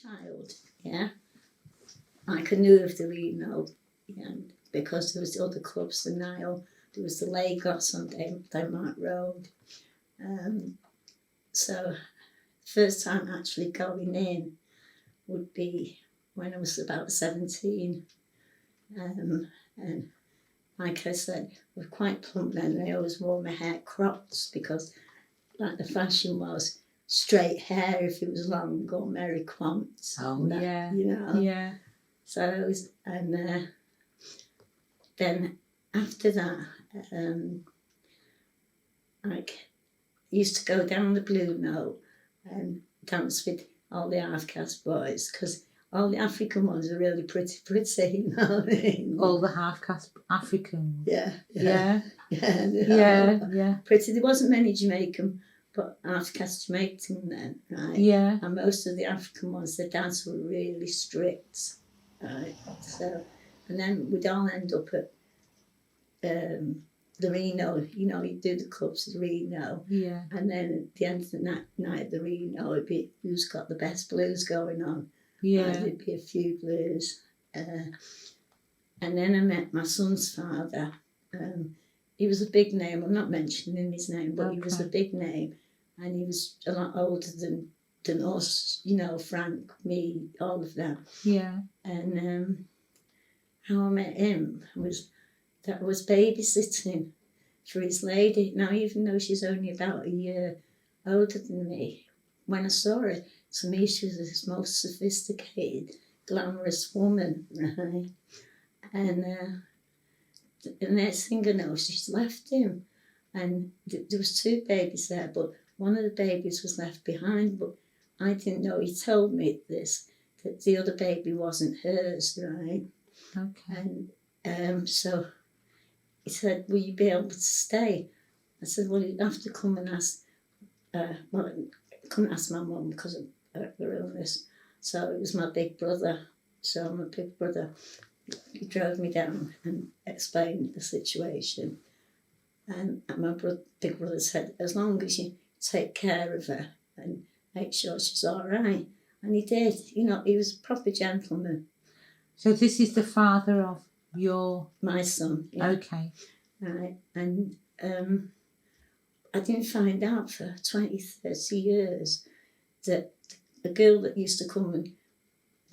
child, yeah, like I knew of the Reno, yeah, because there was the other clubs, the Nile, there was the Lagos on Denmark Road. So first time actually going in would be when I was about 17. And like I said, I was quite plump then, and I always wore my hair cropped because like the fashion was straight hair if it was long, or Mary Quant. Oh, that, yeah. You know? Yeah. So I was, and then after that, like, used to go down the Blue Note and dance with all the half-caste boys, because all the African ones are really pretty, you know what I mean? All the half-caste Africans. Yeah. Yeah. Yeah. Pretty. There wasn't many Jamaican, but half-caste Jamaican then, right? Yeah. And most of the African ones, the dance were really strict, right? So, and then we'd all end up at the Reno, you know, you do the clubs at the Reno. Yeah. And then at the end of the night at the Reno, it'd be who's got the best blues going on. Yeah. There'd be a few blues. And then I met my son's father. He was a big name. I'm not mentioning his name, but he was a big name. And he was a lot older than us, you know, Frank, me, all of them. Yeah. And how I met him was that I was babysitting for his lady. Now, even though she's only about a year older than me, when I saw her, to me she was this most sophisticated, glamorous woman, right? And the next thing I know, she's left him. And there was two babies there, but one of the babies was left behind, but I didn't know. He told me this, that the other baby wasn't hers, right? Okay. And so he said, will you be able to stay? I said, well, you'd have to come and ask, come and ask my mum because of her illness. So it was my big brother. So my big brother, he drove me down and explained the situation. And my big brother said, as long as you take care of her and make sure she's all right. And he did. You know, he was a proper gentleman. So this is the father of my son. Yeah. Okay. Right. And I didn't find out for 20, 30 years that the girl that used to come and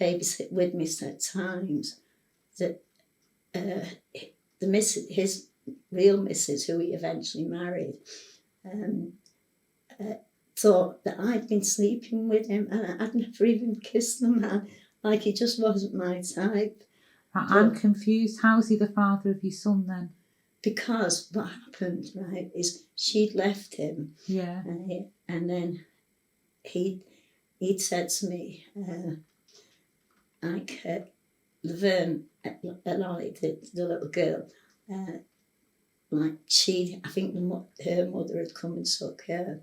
babysit with me at times, that his real missus, who he eventually married, thought that I'd been sleeping with him, and I'd never even kissed the man. Like, he just wasn't my type. I'm confused. How's he the father of your son then? Because what happened, right, is she'd left him. Yeah. And then he'd said to me, Laverne, Lolly, the little girl, I think her mother had come and took her.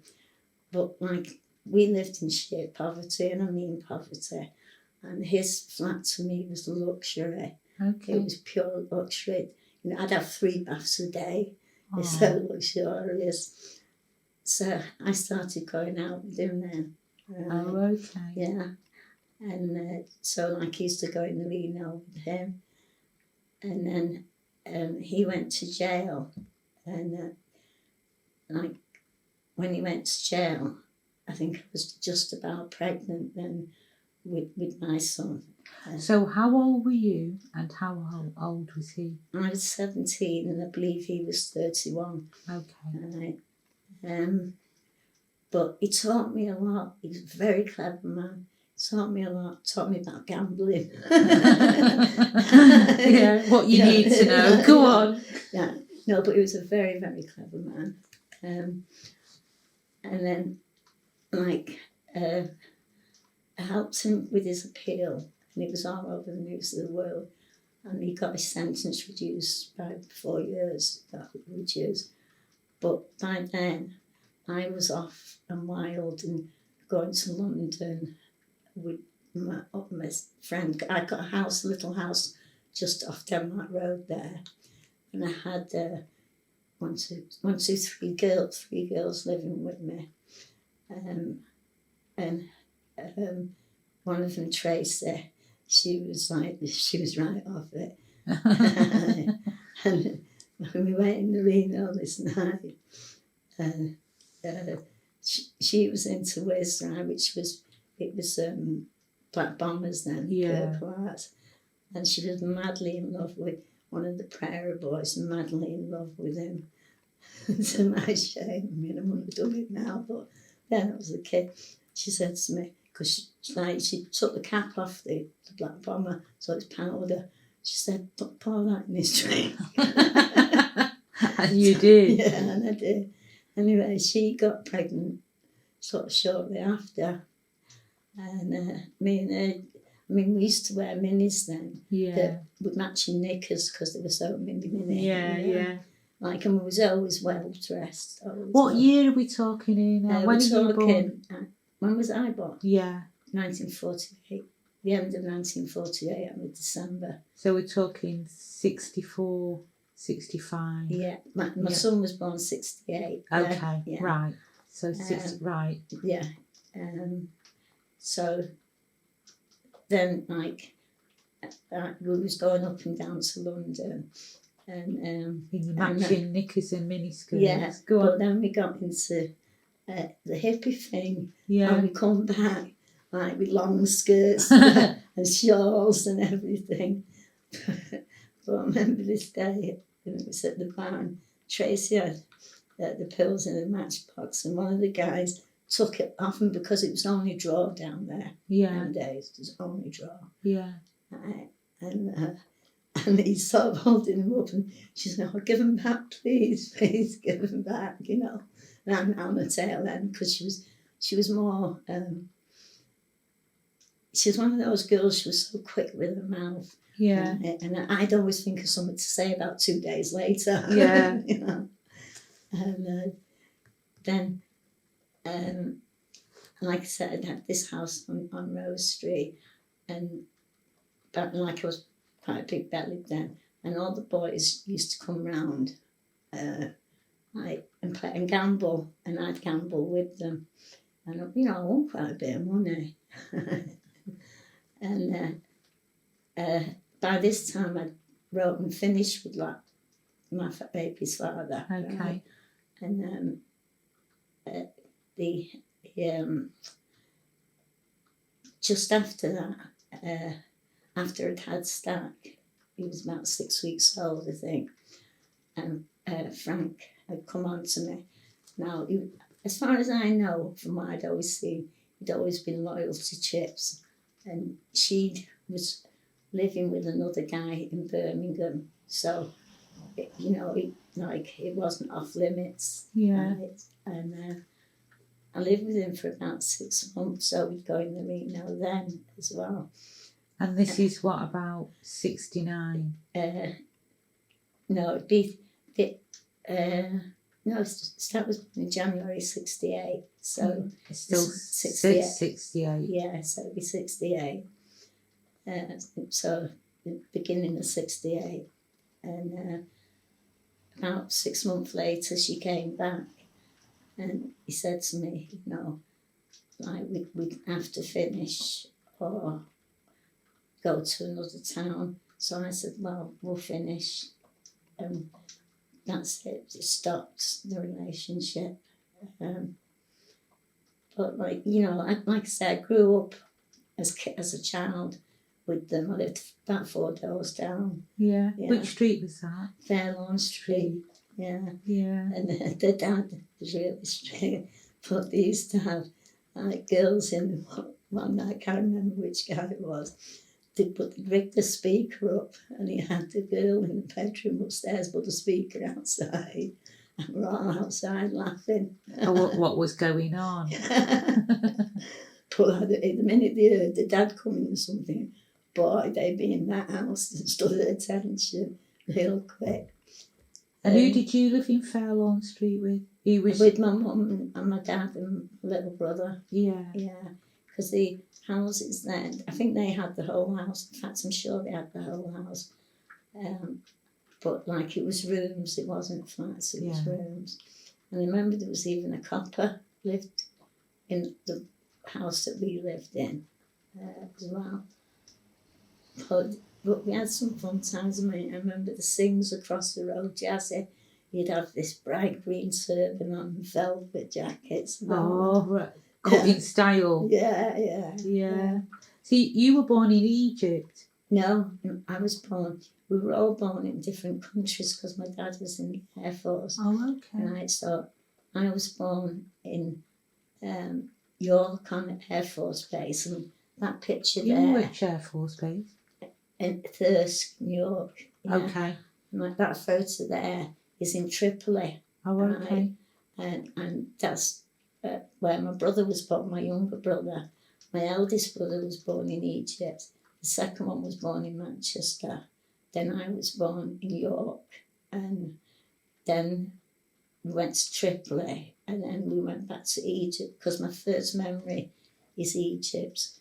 But like, we lived in sheer poverty, and I mean poverty. And his flat to me was luxury. Okay. It was pure luxury. You know, I'd have 3 baths a day. Aww. It's so luxurious. So I started going out with him then. Okay. Yeah. And so like, I used to go in the Reno with him. And then he went to jail. And like, when he went to jail, I think I was just about pregnant then with my son. So how old were you and how old was he? I was 17 and I believe he was 31. Okay. But he taught me a lot. He was a very clever man. He taught me a lot. Taught me about gambling. Yeah, what you need to know. Go on. Yeah. No, but he was a very, very clever man. And then, like, I helped him with his appeal, and it was all over the news of the world. And he got his sentence reduced by 4 years, But by then, I was off and wild and going to London with my friend. I got a little house just off Denmark Road there. And I had 3 girls living with me. one of them, Tracy, she was right off it. And when we went in the Reno this night, she was into Whiz, right, which was Black Bombers then, Purple Hearts, and she was madly in love with one of the Prairie Boys, madly in love with him. To my shame, I mean, I wouldn't have done it now, but then I was a kid. She said to me, because she took the cap off the Black Bomber, so it's powder. She said, pour that in his drink. And you did? Yeah, and I did. Anyway, she got pregnant sort of shortly after. And me and her, I mean, we used to wear minis then. Yeah. With matching knickers because they were so mini. Yeah. Like, and we was always well dressed. What year are we talking here now? When we're are you born? When was I born? Yeah. 1948. The end of 1948, I'm in December. So we're talking 64, 65. Yeah, my son was born 68. Okay, yeah. Right. So 60, right. Yeah. So then, like, we was going up and down to London, and in your matching knickers and miniskirts. Yeah, Go on. but then we got into the hippie thing, Yeah. and we come back like with long skirts and shawls and everything. But I remember this day, it was at the barn. Tracy had the pills in a matchbox, and one of the guys took it off him because it was only drawer down there. Yeah. Nowadays, there's only drawer. Yeah. And he's sort of holding him up, and she said, "Oh, give him back, please, give him back," you know. And I'm on the tail end because she was more. She was one of those girls. She was so quick with her mouth. Yeah. And I'd always think of something to say about 2 days later. Yeah. You know. And then, like I said, I had this house on Rose Street, but like I was quite a big belly then, and all the boys used to come round, and play and gamble, and I'd gamble with them, and I won quite a bit of money, and by this time I wrote and finished with like my baby's father. Okay. Right? And just after that, after I'd had Stack, he was about 6 weeks old, I think, and Frank had come on to me. Now, as far as I know, from what I'd always seen, he'd always been loyal to Chips, and she was living with another guy in Birmingham, so it wasn't off limits. Yeah. And I lived with him for about 6 months, so we'd go in the Reno then as well. And this is what, about 69? No, it'd be that was in January 68, so It's still 68. 68. Yeah, so it'd be 68. So the beginning of 68, and about 6 months later she came back, and he said to me, like we'd have to finish or go to another town. So I said, well, we'll finish, and that's it. It stopped the relationship. But like I said, I grew up as a child with them. I lived about 4 doors down. Yeah. Which street was that? Fairlawn Street. Yeah. Yeah. And the dad was really strict, but they used to have like girls in one night. I can't remember which guy it was. They rigged the speaker up, and he had the girl in the bedroom upstairs, but the speaker outside, and we're all outside laughing. What was going on? But the minute they heard the dad coming or something, boy, they'd be in that house and stood at attention real quick. And who did you live in Fairlawn Street with? With my mum and my dad and my little brother. Yeah. Yeah, because the houses then, I think they had the whole house. In fact, I'm sure they had the whole house. But like it was rooms, it wasn't flats, it was rooms. And I remember there was even a copper lived in the house that we lived in. as well. But we had some fun times. I remember the sings across the road, Jazzy. You'd have this bright green turban on, velvet jackets. And all Oh, right. Cutting style. that. Yeah. See, you were born in Egypt. No, I was born. We were all born in different countries because my dad was in the Air Force. Oh, okay. Right, so I was born in York on Air Force Base, and that picture You there which Air Force Base? in Thirsk, New York. Yeah. Okay. And that photo there is in Tripoli. Oh, okay. And that's where my brother was born, my younger brother. My eldest brother was born in Egypt. The second one was born in Manchester. Then I was born in York. And then we went to Tripoli. And then we went back to Egypt because my first memory is Egypt.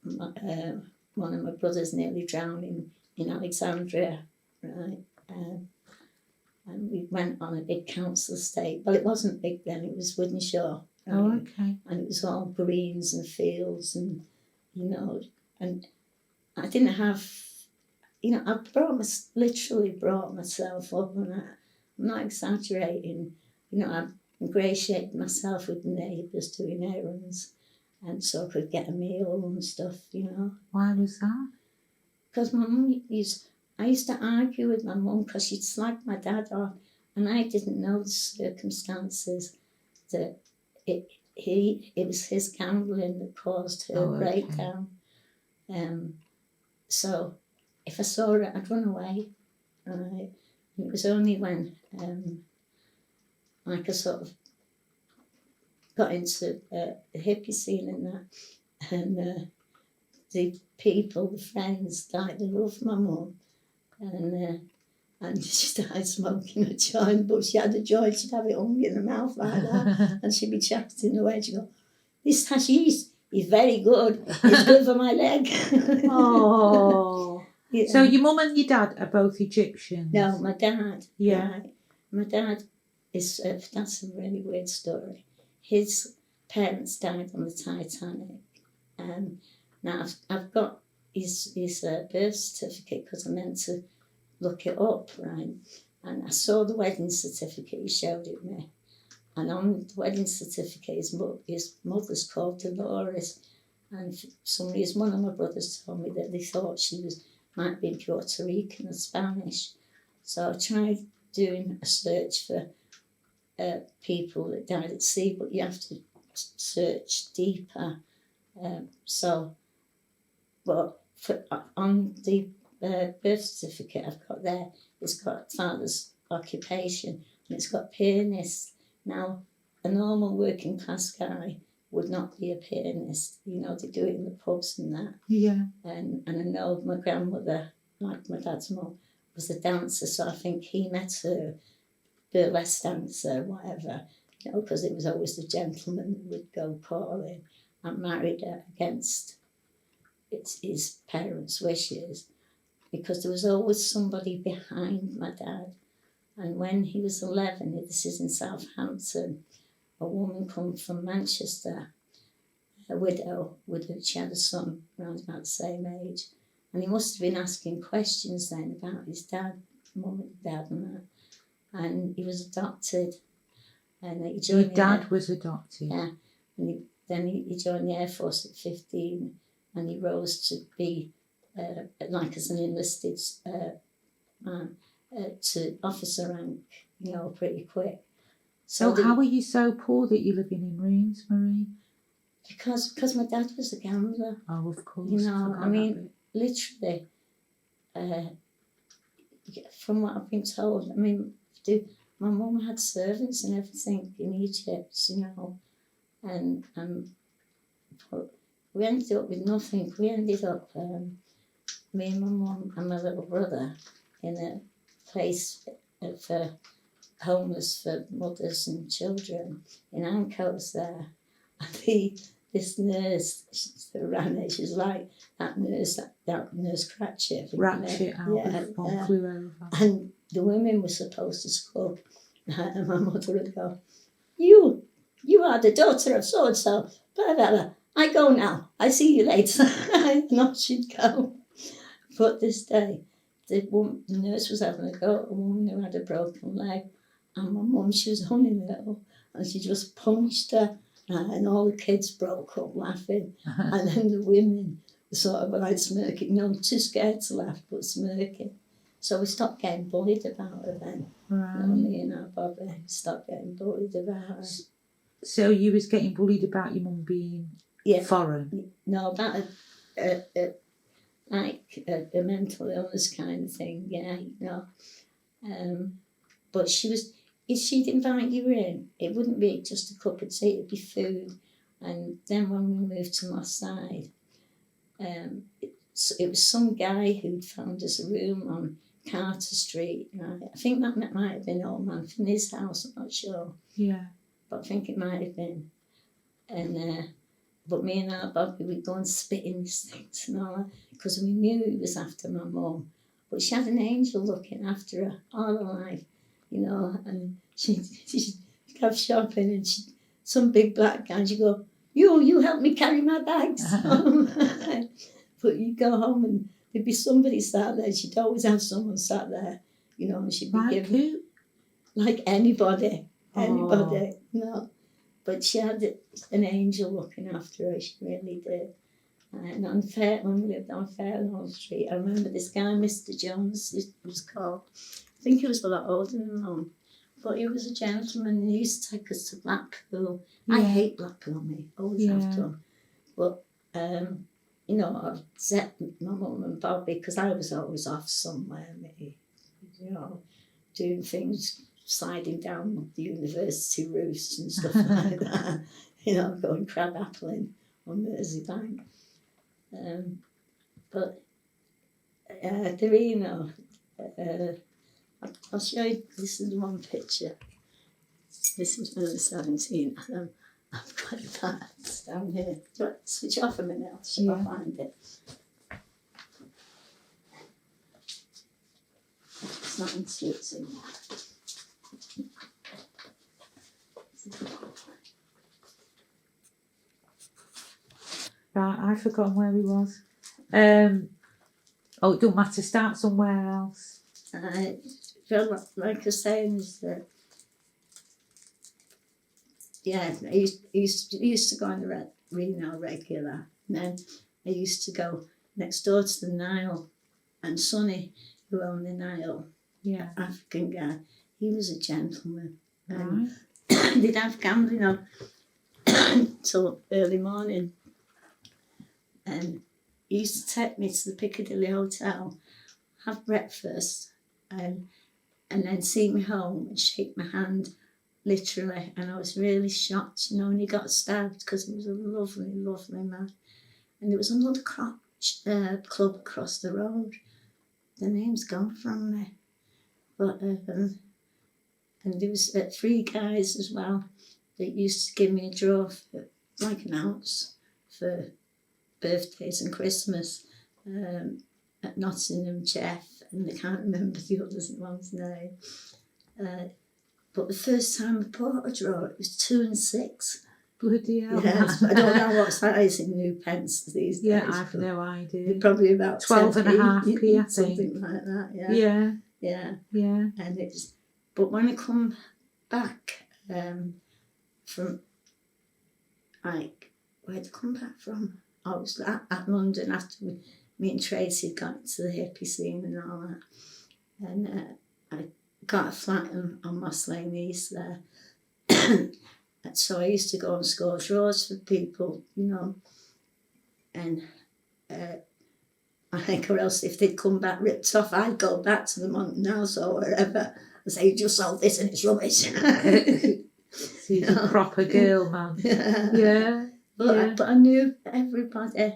One of my brothers nearly drowned in Alexandria, right? And we went on a big council estate. Well, it wasn't big then, it was Wythenshawe. Oh, okay. And it was all greens and fields and, and I didn't have, I literally brought myself up, and I'm not exaggerating. I ingratiated myself with the neighbours doing errands, and so I could get a meal and stuff, Why was that? Because my mum I used to argue with my mum because she'd slag my dad off, and I didn't know the circumstances that it was his gambling that caused her breakdown. So if I saw her, I'd run away. Right? And it was only when I sort of got into the hippie scene and that, and the friends, started to love my mum, and she started smoking a joint, but she had a joint, she'd have it hung in her mouth like that, and she'd be chatting away, she'd go, "This hashish is very good, it's good for my leg." Oh. Yeah. So your mum and your dad are both Egyptians? No, my dad. Yeah. Right. My dad is, that's a really weird story. His parents died on the Titanic. Now I've got his birth certificate because I meant to look it up, right? And I saw the wedding certificate, he showed it me. And on the wedding certificate, his mother's called Dolores. And for some reason, one of my brothers told me that they thought might be Puerto Rican or Spanish. So I tried doing a search for people that died at sea, but you have to search deeper. On the birth certificate I've got there, it's got father's occupation, and it's got pianist. Now, a normal working class guy would not be a pianist. They do it in the pubs and that. Yeah. And I know my grandmother, like my dad's mum, was a dancer, so I think he met her, burlesque dancer, whatever, because it was always the gentleman that would go calling, and married her against his parents' wishes, because there was always somebody behind my dad. And when he was 11, this is in Southampton, a woman come from Manchester, a widow, she had a son around about the same age, and he must have been asking questions then about his dad, mum and dad and that, and he was adopted. And he joined. Your dad was adopted? Yeah, and then he joined the Air Force at 15, and he rose to be, as an enlisted man, to officer rank, pretty quick. So how were you so poor that you're living in rooms, Marie? Because my dad was a gambler. Oh, of course. Literally, from what I've been told, my mum had servants and everything in Egypt, and but we ended up with nothing. We ended up, me and my mum and my little brother, in a place for homeless for mothers and children in Ancoats there. And this nurse that ran it, she was like that nurse Cratchit. Ratchet out flew over. And the women were supposed to scrub. And my mother would go, You are the daughter of so-and-so, blah, blah, blah. I go now. I see you later. And off she'd go. But this day, the nurse was having a go at a woman who had a broken leg. And my mum, she was only little, and she just punched her. And all the kids broke up laughing. And then the women were sort of like smirking, too scared to laugh, but smirking. So we stopped getting bullied about her then. Right. Me and our Bobby stopped getting bullied about her. So you was getting bullied about your mum being foreign? No, about a mental illness kind of thing, but if she'd invite you in, it wouldn't be just a cup of tea, it'd be food. And then when we moved to my side, it was some guy who'd found us a room on Carter Street. I think that might have been old man from his house, I'm not sure. Yeah. But I think it might have been. And but me and our Bobby, we'd go and spit in his things and all that, because we knew he was after my mum. But she had an angel looking after her all her life, and she'd go shopping, and some big black guy, she'd go, you help me carry my bags. But you'd go home and there'd be somebody sat there. She'd always have someone sat there, and she'd be giving, like anybody, But she had an angel looking after her, she really did. And when we lived on Fairlawn Street, I remember this guy, Mr. Jones, he was called. I think he was a lot older than Mum, but he was a gentleman, and he used to take us to Blackpool. Yeah. I hate Blackpool, always have done. But, I've set my mum and Bobby, because I was always off somewhere, doing things, sliding down the university roofs and stuff like that, going crab appling on Merseybank. But the Reno, I'll show you, this is one picture. This is when I was 17, and I've got that down here. Do you want to switch off a minute? I'll see if I find it. It's not in suits anymore. Right, I've forgotten where he was. It don't matter, start somewhere else. Like I was saying, is that, I used to go on the Reno regular, and then I used to go next door to the Nile, and Sonny, who owned the Nile, African guy, he was a gentleman. And they'd have gambling on till early morning. And he used to take me to the Piccadilly Hotel, have breakfast, and then see me home and shake my hand, literally. And I was really shocked, and he got stabbed, because he was a lovely, lovely man. And there was another club across the road. The name's gone from me. But and there was 3 guys as well that used to give me a draw for like an ounce for birthdays and Christmas at Nottingham, Jeff, and I can't remember the one's name. But the first time I bought a draw, it was 2 and 6. Bloody hell. Yes, I don't know what size in new pence these days. Yeah, I've no idea. Probably about 12.5p, I think. Something like that, Yeah. And but when I come back from, like, where'd I come back from? I was at London after me and Tracy got into the hippie scene and all that. And I got a flat on Moss Lane East there. So I used to go and score draws for people, and or else if they'd come back ripped off, I'd go back to the Mountain House or wherever and say, you just sold this and it's rubbish. She's a proper girl, man. Yeah. But I knew everybody,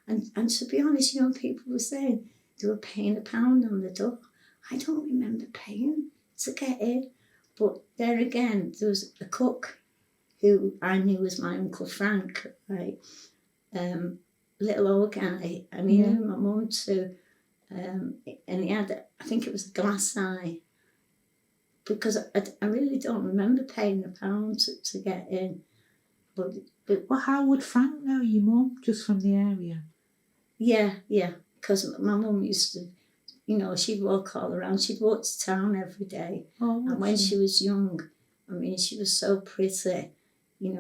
and to be honest, people were saying they were paying £1 on the door. I don't remember paying to get in. But there again, there was a cook who I knew was my Uncle Frank, right? Little old guy, and he knew my mum too. And he had, I think it was a glass eye, because I really don't remember paying £1 to get in. but Well, how would Frank know your mum just from the area? yeah, because my mum used to, she'd walk all around. She'd walk to town every day. Oh, And when she was young, I mean, she was so pretty,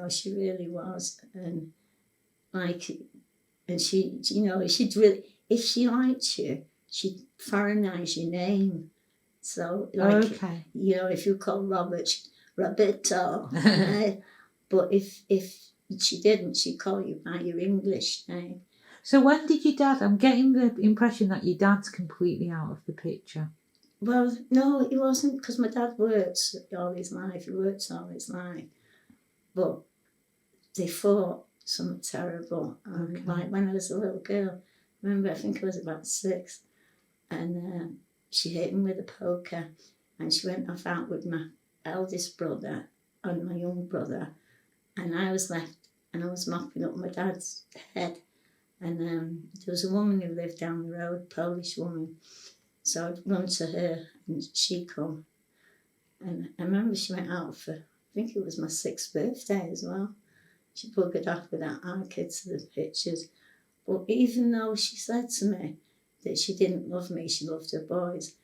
she really was. And and she'd really, if she liked you, she'd foreignize your name. So, okay. If you call Robert, Roberto. Right? But if she didn't, she'd call you by your English name. So when did your dad, I'm getting the impression that your dad's completely out of the picture. Well, no, he wasn't, because my dad worked all his life. He worked all his life. But they fought something terrible. Okay. Like when I was a little girl, remember, I think I was about 6, and she hit him with a poker, and she went off out with my eldest brother and my young brother, and I was left, and I was mopping up my dad's head, and there was a woman who lived down the road, Polish woman, so I'd run to her, and she come, and I remember she went out for, I think it was my 6th birthday as well. She buggered off without our kids to the pictures. But even though she said to me that she didn't love me, she loved her boys,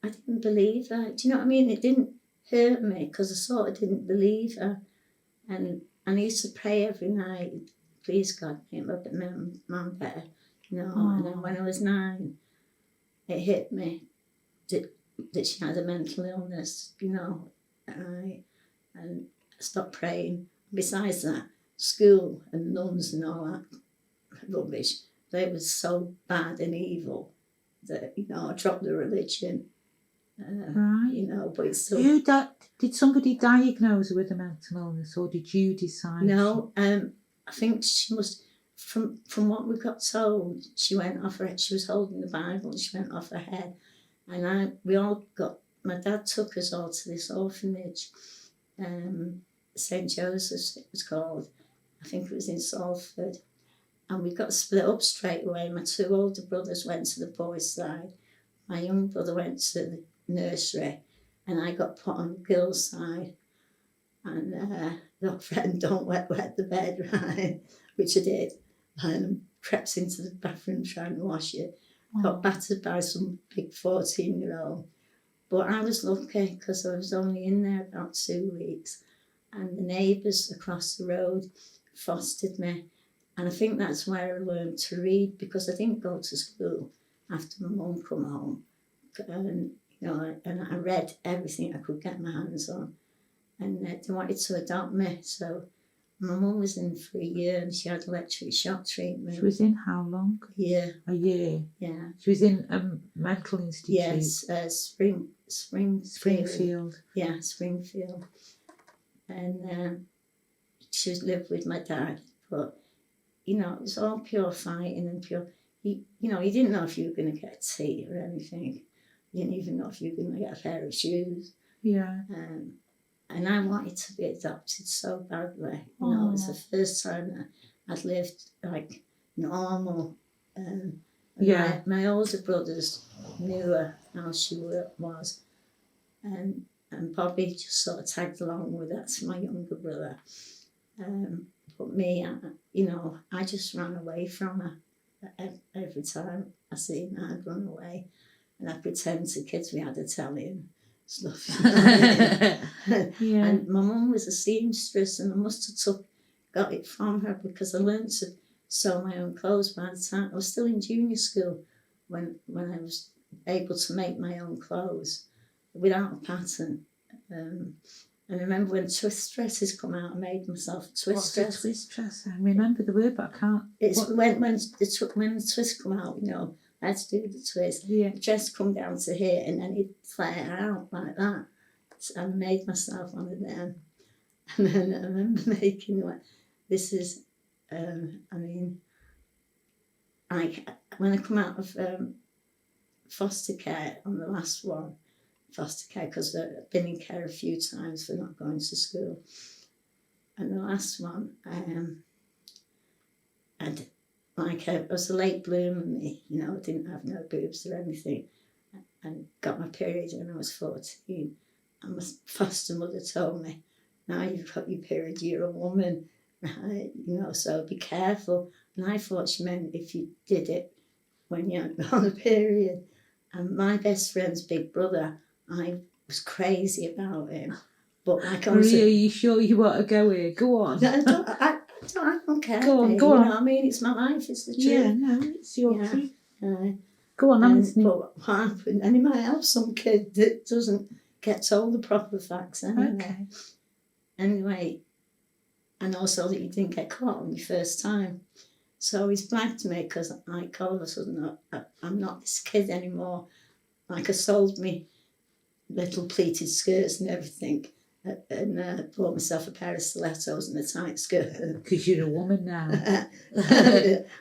I didn't believe her. Do you know what I mean? It didn't hurt me because I sort of didn't believe her. And I used to pray every night, please God, make my mum better. And then when I was 9, it hit me that she had a mental illness, and I stopped praying. Besides that, school and nuns and all that rubbish, they were so bad and evil that, I dropped the religion. Right. But it's still... Did somebody diagnose her with a mental illness, or did you decide? No, I think she must, from what we got told, she went off her head. She was holding the Bible and she went off her head. And my dad took us all to this orphanage, St. Joseph's it was called. I think it was in Salford. And we got split up straight away. My 2 older brothers went to the boys' side. My young brother went to the nursery. And I got put on the girls' side. And not friend, don't wet the bed, right? Which I did. And crept into the bathroom trying to wash it. Got battered by some big 14-year-old. But I was lucky because I was only in there about 2 weeks. And the neighbours across the road fostered me. And I think that's where I learned to read, because I didn't go to school after my mum come home. And, and I read everything I could get my hands on. And they wanted to adopt me. So my mum was in for a year and she had electric shock treatment. She was in how long? A year. A year? Yeah. She was in a mental institute? Yes, Springfield. Yeah, Springfield. And she lived with my dad. But, it was all pure fighting and pure... You didn't know if you were going to get tea or anything. You didn't even know if you were going to get a pair of shoes. Yeah. And I wanted to be adopted so badly. It was the first time that I'd lived like normal. My older brothers knew her, how she was. And Bobby just sort of tagged along with that. That's my younger brother. But me, I just ran away from her. Every time I seen her, I'd run away. And I'd pretend to kids we had Italian stuff. And my mum was a seamstress, and I must have got it from her, because I learned to sew my own clothes by the time I was still in junior school when I was able to make my own clothes without a pattern. And I remember when twist dresses come out, I made myself a twist dress. What's a twist dress? I remember the word, but I can't. It's when the twist come out, I had to do the twist. Yeah. The dress come down to here and then it'd flare out like that. So I made myself one of them. And then I remember making this is, when I come out of foster care on the last one, foster care, because I've been in care a few times for not going to school. And the last one, I was a late bloomer, me, I didn't have no boobs or anything, and got my period when I was 14. And my foster mother told me, now you've got your period, you're a woman. right? So be careful. And I thought she meant if you did it when you're on a period. And my best friend's big brother, I was crazy about him. But like I was, Maria, are you sure you want to go here? Go on. I don't care. Go on, mate, go on. You know what I mean? It's my life, it's the truth. Yeah, no, it's your Yeah. truth. Uh, Go on, I'm listening. But what happened? And he might have some kid that doesn't get told the proper facts anyway. Okay. Anyway, and also that you didn't get caught on your first time. So he's blagged me because like all of a sudden I'm not this kid anymore. Like I sold me little pleated skirts and everything and bought myself a pair of stilettos and a tight skirt. Because you're a woman now.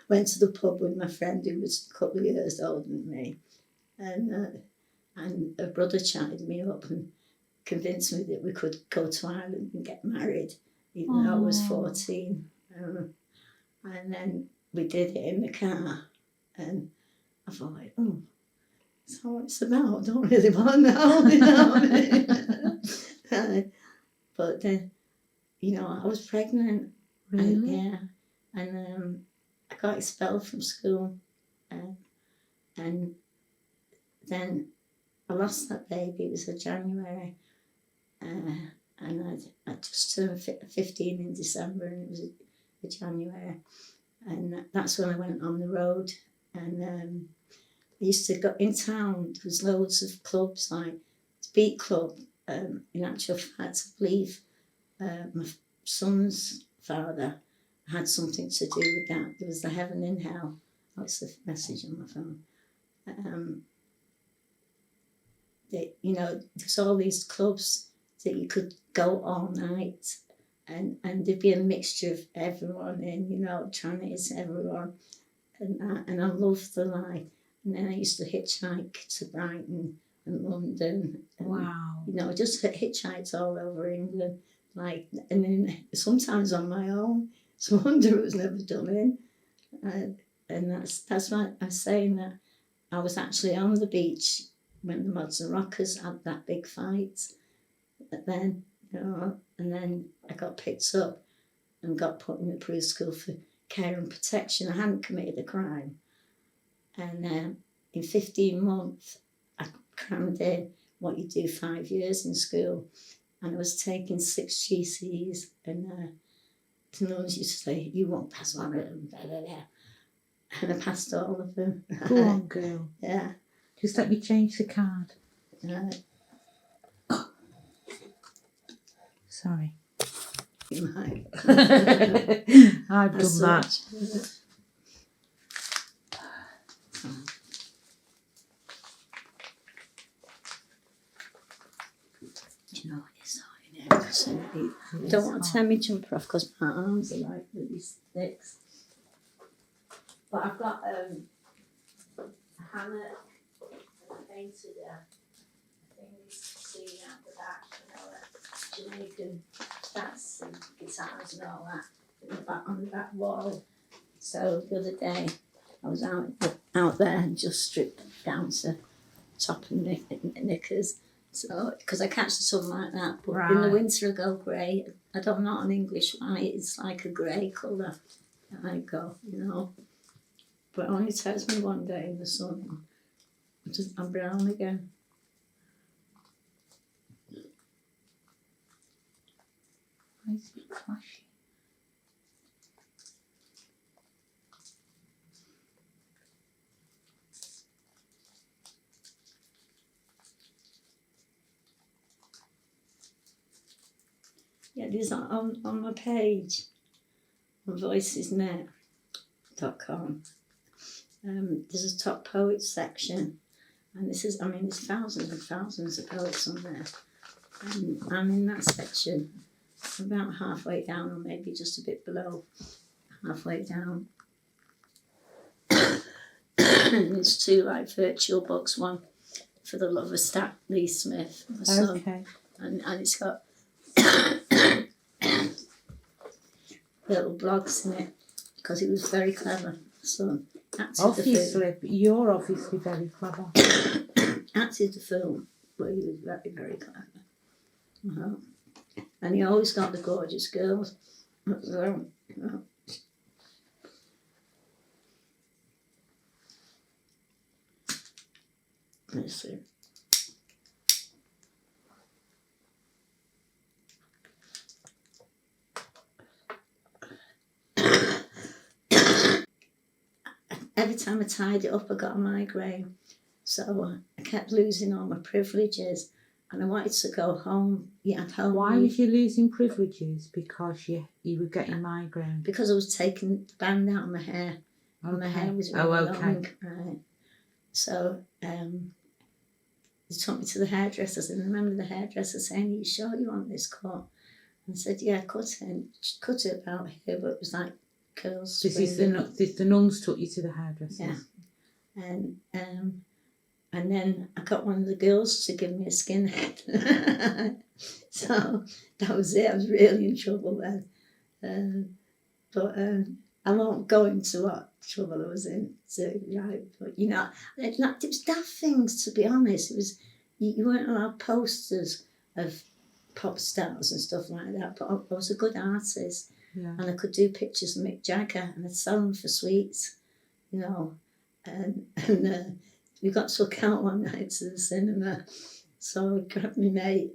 Went to the pub with my friend who was a couple of years older than me. And a brother chatted me up and convinced me that we could go to Ireland and get married, even though I was 14. And then we did it in the car. And I thought, that's what it's about. I don't really want to know, you know what I mean? But then, I was pregnant. Really? And, yeah. And I got expelled from school. And then I lost that baby. It was in January. And I just turned 15 in December, and it was in January. And that's when I went on the road. And I used to go in town. There was loads of clubs, like Beat Club. In actual fact, I believe my son's father had something to do with that. There was the Heaven in Hell. That's the message on my phone. There's all these clubs that you could go all night, and there'd be a mixture of everyone in, trannies, everyone, and I loved the life. And then I used to hitchhike to Brighton and London. And, Wow. Just hitchhiked all over England, and then sometimes on my own. It's a wonder it was never done in. And that's why I'm saying that I was actually on the beach when the Mods and Rockers had that big fight. But then, and then I got picked up and got put in the Proof School for Care and Protection. I hadn't committed a crime. And in 15 months, I crammed in what you do 5 years in school. And I was taking 6 GCs, and the nuns used to say, "You won't pass one of them," blah, blah, blah. And I passed all of them. Go on, girl. Yeah. Just let me change the card. Sorry. You might. I've done that. Do you know what it's like? I don't want to tear me jumper off because my arms are like really sticks. But I've got a hammock, and I painted a thing you see out the back, Jamaican bats and guitars and all that on the back wall. So the other day I was out there and just stripped down to top and knickers. So, because I catch the sun like that, but in the winter I go grey. I don't know an English white, it's like a grey colour. I go, But it only takes me one day in the sun. I'm brown again. Why is it flashy? Yeah, there's on my page on voicesnet.com. There's a top poets section, and there's thousands and thousands of poets on there. And I'm in that section, about halfway down, or maybe just a bit below halfway down. And there's 2 virtual books, one for the love of Stat Lee Smith, my son, Okay. and it's got little blogs in it because he was very clever. So Obviously, but you're obviously very clever. acted the film, but he was very, very clever. And he always got the gorgeous girls. So, well, let's see. Every time I tied it up, I got a migraine. So I kept losing all my privileges, and I wanted to go home. Yeah, at home. Why was you losing privileges? Because you were getting migraine. Because I was taking the band out of my hair. Okay. And my hair was really long. Right. So they took me to the hairdressers, and I remember the hairdresser saying, "Are you sure you want this cut?" And I said, "Yeah, cut it about here," but it was like curls. This is the nuns took you to the hairdressers. Yeah. And then I got one of the girls to give me a skinhead. So that was it. I was really in trouble then. But I won't go into what trouble I was in. So, right, but it was daft things, to be honest. It was you weren't allowed posters of pop stars and stuff like that. But I was a good artist, and I could do pictures of Mick Jagger, and I'd sell them for sweets, And we got took out one night to the cinema, so I grabbed my mate,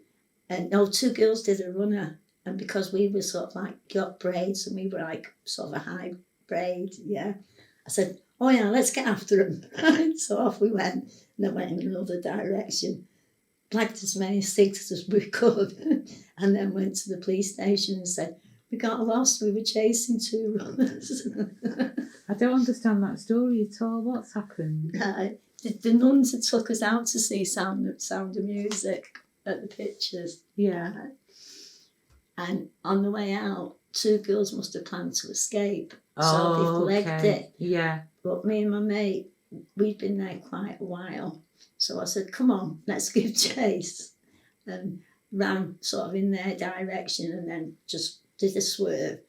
and two girls did a runner. And because we were sort of like got braids and we were like sort of a high braid, I said, "Oh yeah, let's get after them." So off we went, and I went in another direction, blagged as many cigs as we could, and then went to the police station and said, "We got lost, we were chasing two runners." I don't understand that story at all. What's happened? The nuns had took us out to see Sound of Music at the pictures. Yeah. And on the way out, two girls must have planned to escape. So they've legged it. Yeah. But me and my mate, we'd been there quite a while. So I said, "Come on, let's give chase." And ran sort of in their direction and then just did a swerve.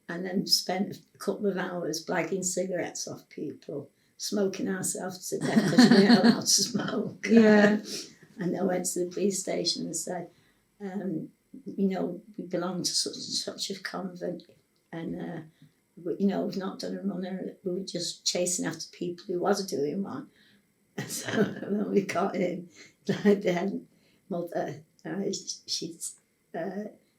And then spent a couple of hours blagging cigarettes off people, smoking ourselves to death because we weren't allowed to smoke. Yeah. And I went to the police station and said, we belong to such a convent, and we've not done a runner. We were just chasing after people who was doing one. And so when we got in, then mother, she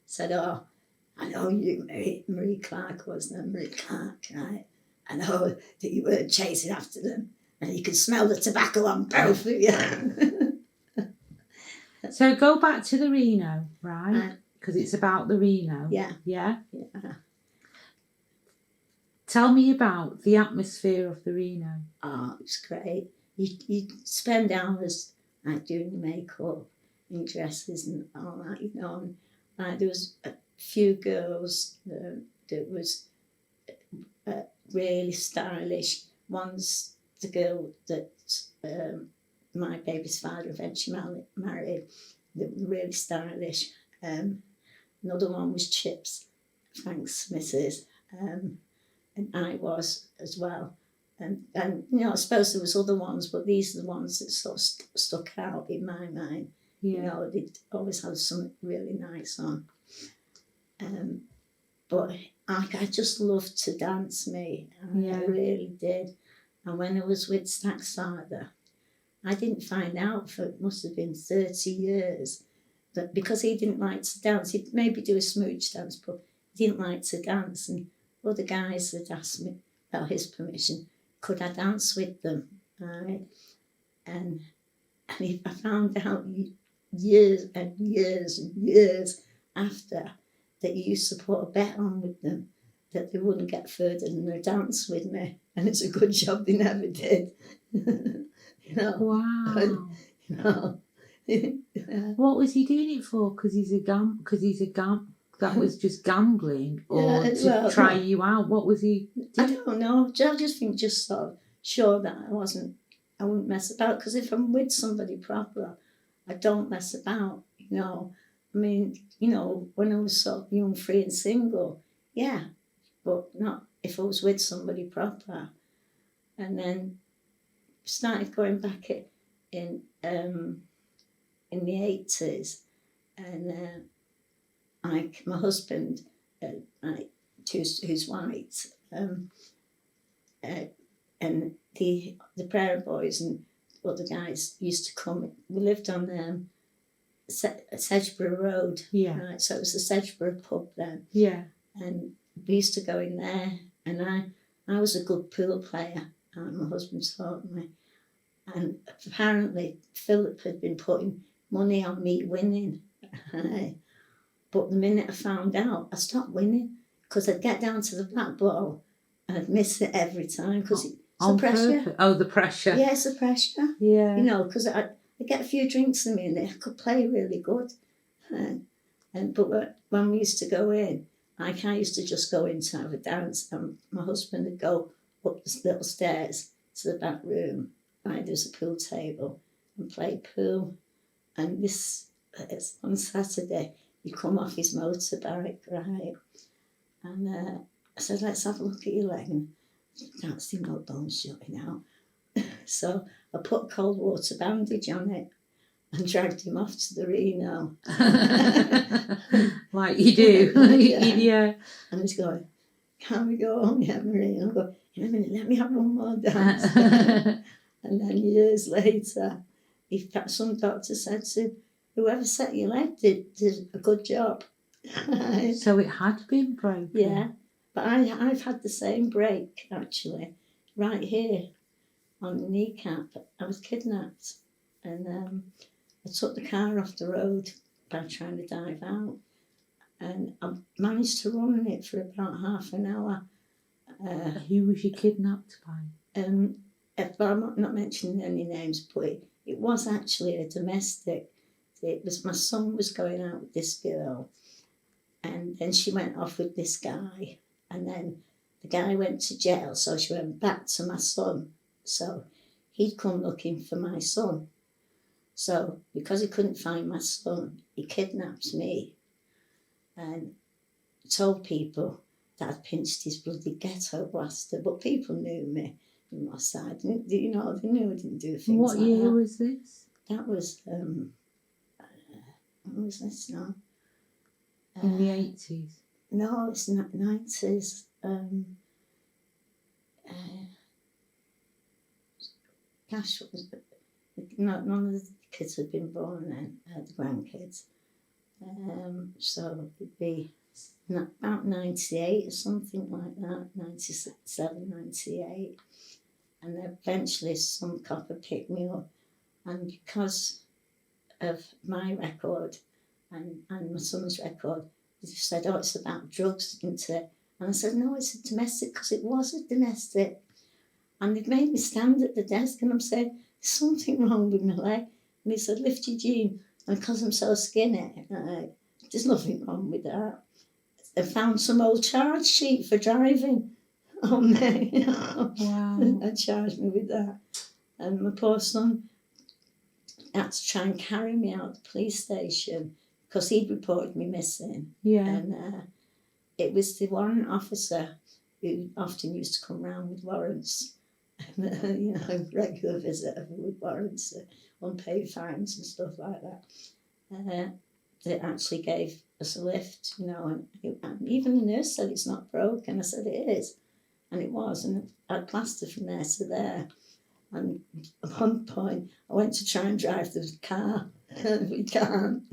said, "Oh, I know you, Marie Clark, wasn't it? Marie Clark, right? I know that you weren't chasing after them, and you can smell the tobacco on both of you." So go back to the Reno, right? Because it's about the Reno. Yeah. Yeah? Yeah. Tell me about the atmosphere of the Reno. Oh, it's great. You spend hours like doing your makeup and dresses and all that, And like there was a few girls that was really stylish. One's the girl that my baby's father eventually married. They were really stylish. Another one was Chips, thanks, Mrs. And I was as well. And I suppose there was other ones, but these are the ones that sort of stuck out in my mind. Yeah. They'd always had something really nice on. But I just loved to dance, me. I really did. And when I was with Stack's father, I didn't find out for, it must have been 30 years, that because he didn't like to dance, he'd maybe do a smooch dance, but he didn't like to dance. And other guys had asked me about his permission, could I dance with them? Right? And I found out years and years and years after that he used to put a bet on with them that they wouldn't get further than a dance with me. And it's a good job they never did. Wow. What was he doing it for? Because he's a that was just gambling, or to try you out? What was he doing? I don't know. I just think just sort of sure that I wouldn't mess about, because if I'm with somebody proper, I don't mess about, I mean, when I was sort of young, free and single, yeah, but not if I was with somebody proper. And then started going back in the 80s, and my husband who's white, and the prayer boys and other guys used to come. We lived on Sedgeborough Road, Yeah. right? So it was the Sedgeborough pub then, Yeah. and we used to go in there. And I was a good pool player, and my husband taught me. And apparently Philip had been putting money on me winning. But the minute I found out, I stopped winning because I'd get down to the black ball and I'd miss it every time because it's the pressure. Purpose. Oh, the pressure. Yeah, it's the pressure. Yeah. You know, because I'd get a few drinks in me and I could play really good. But when we used to go in, like I used to just go in to have a dance, and my husband would go up the little stairs to the back room. Right, there's a pool table and play pool. And it's on Saturday, he come off his motorbike, right? And I said, let's have a look at your leg. And I can't see no bones showing out. So I put a cold water bandage on it and dragged him off to the Reno. Like you do. Yeah. And he's going, can we go home yet, Marie? And I go, in a minute, let me have one more dance. And then years later, some doctor said to him, whoever set your leg did a good job. So it had been broken. Yeah, but I've had the same break, actually, right here on the kneecap. I was kidnapped, and I took the car off the road by trying to dive out, and I managed to run in it for about half an hour. Who was you kidnapped by? But I'm not mentioning any names, but it was actually a domestic. It was my son was going out with this girl, and then she went off with this guy, and then the guy went to jail, so she went back to my son. So he'd come looking for my son. So because he couldn't find my son, he kidnapped me and told people that I'd pinched his bloody ghetto blaster, but people knew me on my side. You know, they knew I didn't do things What like year that. was this? That was, what was this now? In the 80s? No, it's not 90s. Gosh, what was it? None of the kids had been born then, the grandkids. So it'd be about 98 or something like that, 97, 98. And eventually some copper picked me up. And because of my record and my son's record, they just said, oh, it's about drugs, isn't it? And I said, no, it's a domestic, because it was a domestic. And they've made me stand at the desk and I'm saying, there's something wrong with my leg. And he said, lift your jean. And because I'm so skinny, there's nothing wrong with that. They found some old charge sheet for driving on me. You know? Wow. And charged me with that. And my poor son had to try and carry me out the police station because he'd reported me missing. Yeah. And it was the warrant officer who often used to come round with warrants. You know, regular visitor with warrants, unpaid fines and stuff like that. They actually gave us a lift, you know, and even the nurse said it's not broken. I said it is, and it was, and I had plaster from there to there. And at one point, I went to try and drive the car, and we can't.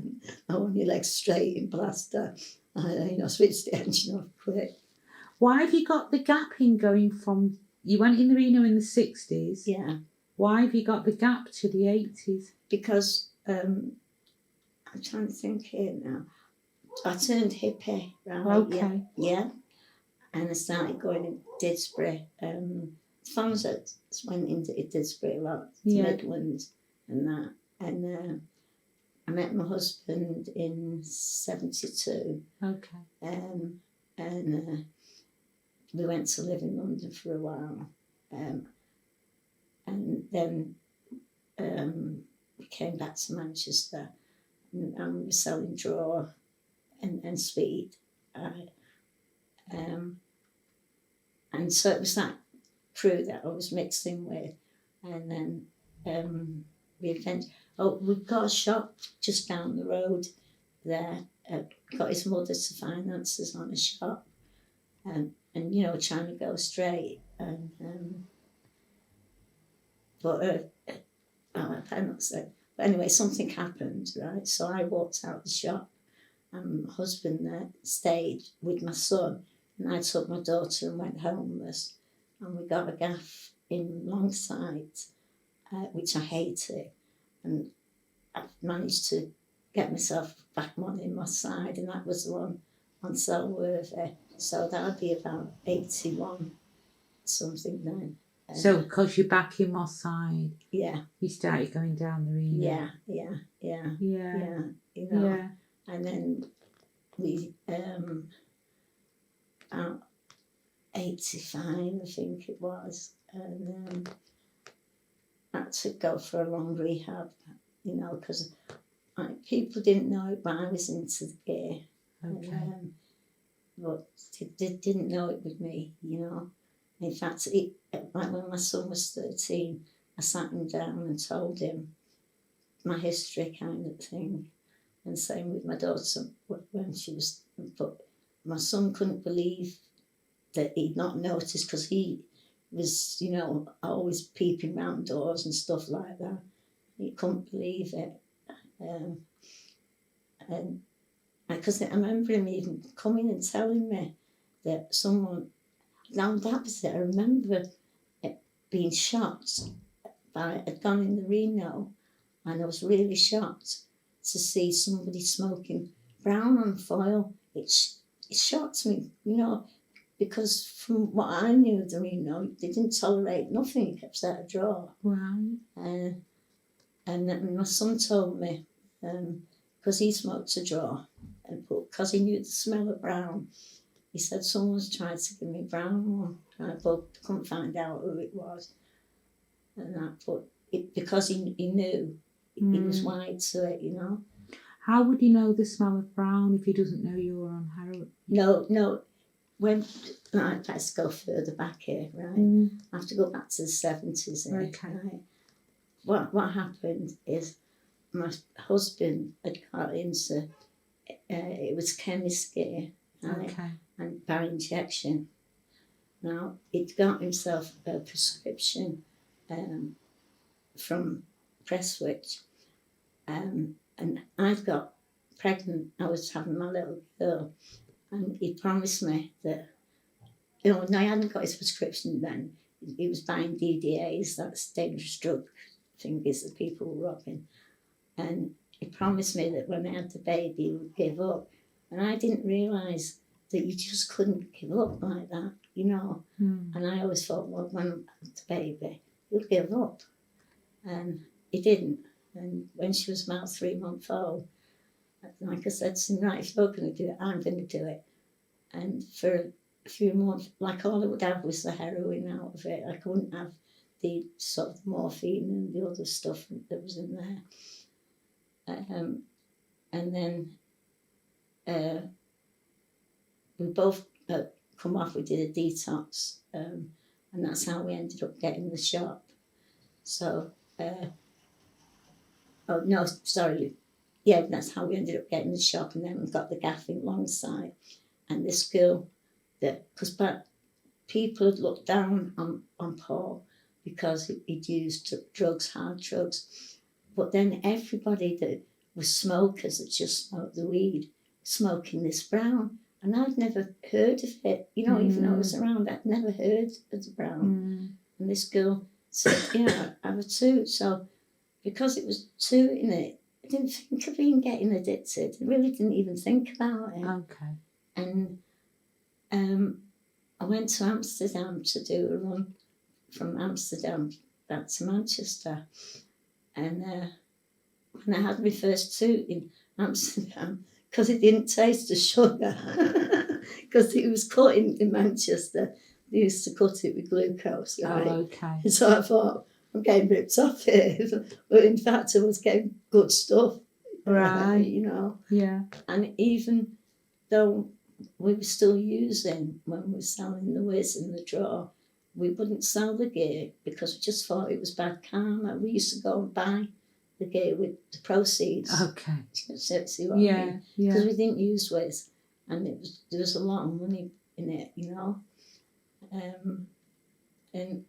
I want your legs straight in plaster. I switched the engine off quick. Why have you got the gap in going from, you went in the Reno in the 60s. Yeah. Why have you got the gap to the 80s? Because I'm trying to think here now. I turned hippie, right? Okay. Yeah. And I started going in Didsbury. Fonset went into Didsbury a lot, Yeah. Midlands and that. And I met my husband in 72. Okay. And we went to live in London for a while. And then we came back to Manchester and we were selling draw and speed. And so it was that crew that I was mixing with. And then we've got a shop just down the road there. Got his mother to finance us on a shop. and you know, trying to go straight. And I cannot say. But anyway, something happened, right? So I walked out the shop, and my husband stayed with my son, and I took my daughter and went homeless, and we got a gaff in Longside, which I hated, and I managed to get myself back on my side, and that was the one on Selworthy. So that would be about 81 something then. So because you're back in Moss Side, yeah, you started going down the Reno. yeah, you know, Yeah. and then we about 85, I think it was, and had to go for a long rehab, you know, because people didn't know it, but I was into the gear. Okay. But they didn't know it with me, you know. In fact, like when my son was 13, I sat him down and told him my history kind of thing. And same with my daughter when she was, but my son couldn't believe that he'd not noticed, because he was, you know, always peeping round doors and stuff like that. He couldn't believe it. And because I remember him even coming and telling me that someone, now that was it, I remember it being shocked I'd gone in the Reno, and I was really shocked to see somebody smoking brown on foil. It shocked me, you know, because from what I knew of the Reno, they didn't tolerate nothing except a draw. Right. And then my son told me, because he smoked a draw, and because he knew the smell of brown, he said someone's tried to give me brown one, but couldn't find out who it was. And that, but because he knew, he was wide to it, you know. How would he know the smell of brown if he doesn't know you were on heroin? No. Let's go further back here, right? I have to go back to the 70s here, Okay. right? What happened is my husband had got into, it was chemist gear, right? Okay. And by injection. Now, he'd got himself a prescription from Prestwich, and I got pregnant. I was having my little girl, and he promised me that, you know, I hadn't got his prescription then. He was buying DDAs, that's dangerous drug fingers that people were robbing. And he promised me that when I had the baby, he would give up. And I didn't realise that you just couldn't give up like that, you know. And I always thought, well, when I had the baby, he'll give up. And he didn't. And when she was about 3 months old, like I said to him, right, if you're going to do it, I'm going to do it. And for a few months, like all I would have was the heroin out of it. I couldn't have the sort of morphine and the other stuff that was in there. And then we both come off, we did a detox, and that's how we ended up getting the shop. So, that's how we ended up getting the shop, and then we got the gaff in Longside. And this girl, because people had looked down on Paul because he'd used drugs, hard drugs. But then everybody that was smokers that just smoked the weed, smoking this brown. And I'd never heard of it, you know, even though I was around, I'd never heard of the brown. And this girl said, yeah, I have a too. So because it was two in it, I didn't think of even getting addicted. I really didn't even think about it. Okay. And I went to Amsterdam to do a run from Amsterdam back to Manchester. And when I had my first toot in Amsterdam, because it didn't taste of sugar, because it was cut in Manchester, they used to cut it with glucose, right? Oh, okay. And so I thought, I'm getting ripped off here. But in fact, I was getting good stuff. Right. You know? Yeah. And even though we were still using, when we were selling the whiz and the draw, we wouldn't sell the gear because we just thought it was bad karma. We used to go and buy the gear with the proceeds. Okay. See what I mean? Yeah. Because we didn't use whiz, and there was a lot of money in it, you know. And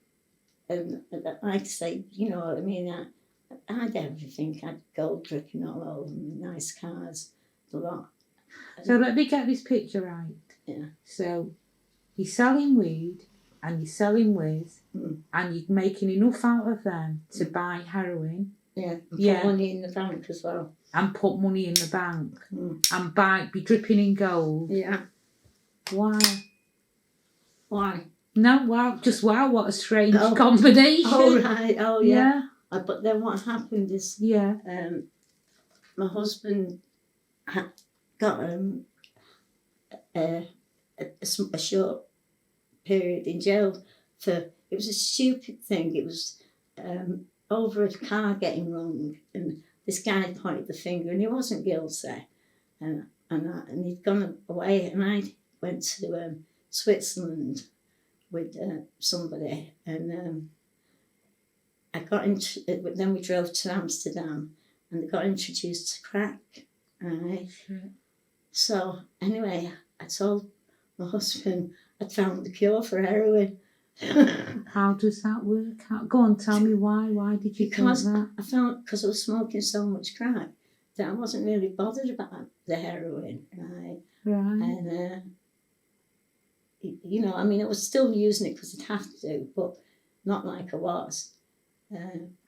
like I say, you know what I mean, I had everything. I had gold dripping all over me, nice cars, a lot. So let me get this picture right. Yeah. So you're selling weed and you're selling whiz and you're making enough out of them to buy heroin. Yeah, and put money in the bank as well. And put money in the bank. And be dripping in gold. Yeah. Wow. Why? No, wow, just wow, what a strange combination. Oh, right, oh, yeah. But then what happened is, my husband got a short period in jail for, it was a stupid thing. It was over a car getting wrong, and this guy pointed the finger, and he wasn't guilty, and he'd gone away, and I went to Switzerland with somebody, and I got then we drove to Amsterdam, and I got introduced to crack, right? So anyway, I told my husband I'd found the cure for heroin. How does that work? Go on, tell me why. Why did you think that? I found, because I was smoking so much crack, that I wasn't really bothered about the heroin, right? Right. And, you know, I mean, I was still using it because I'd have to, but not like I was.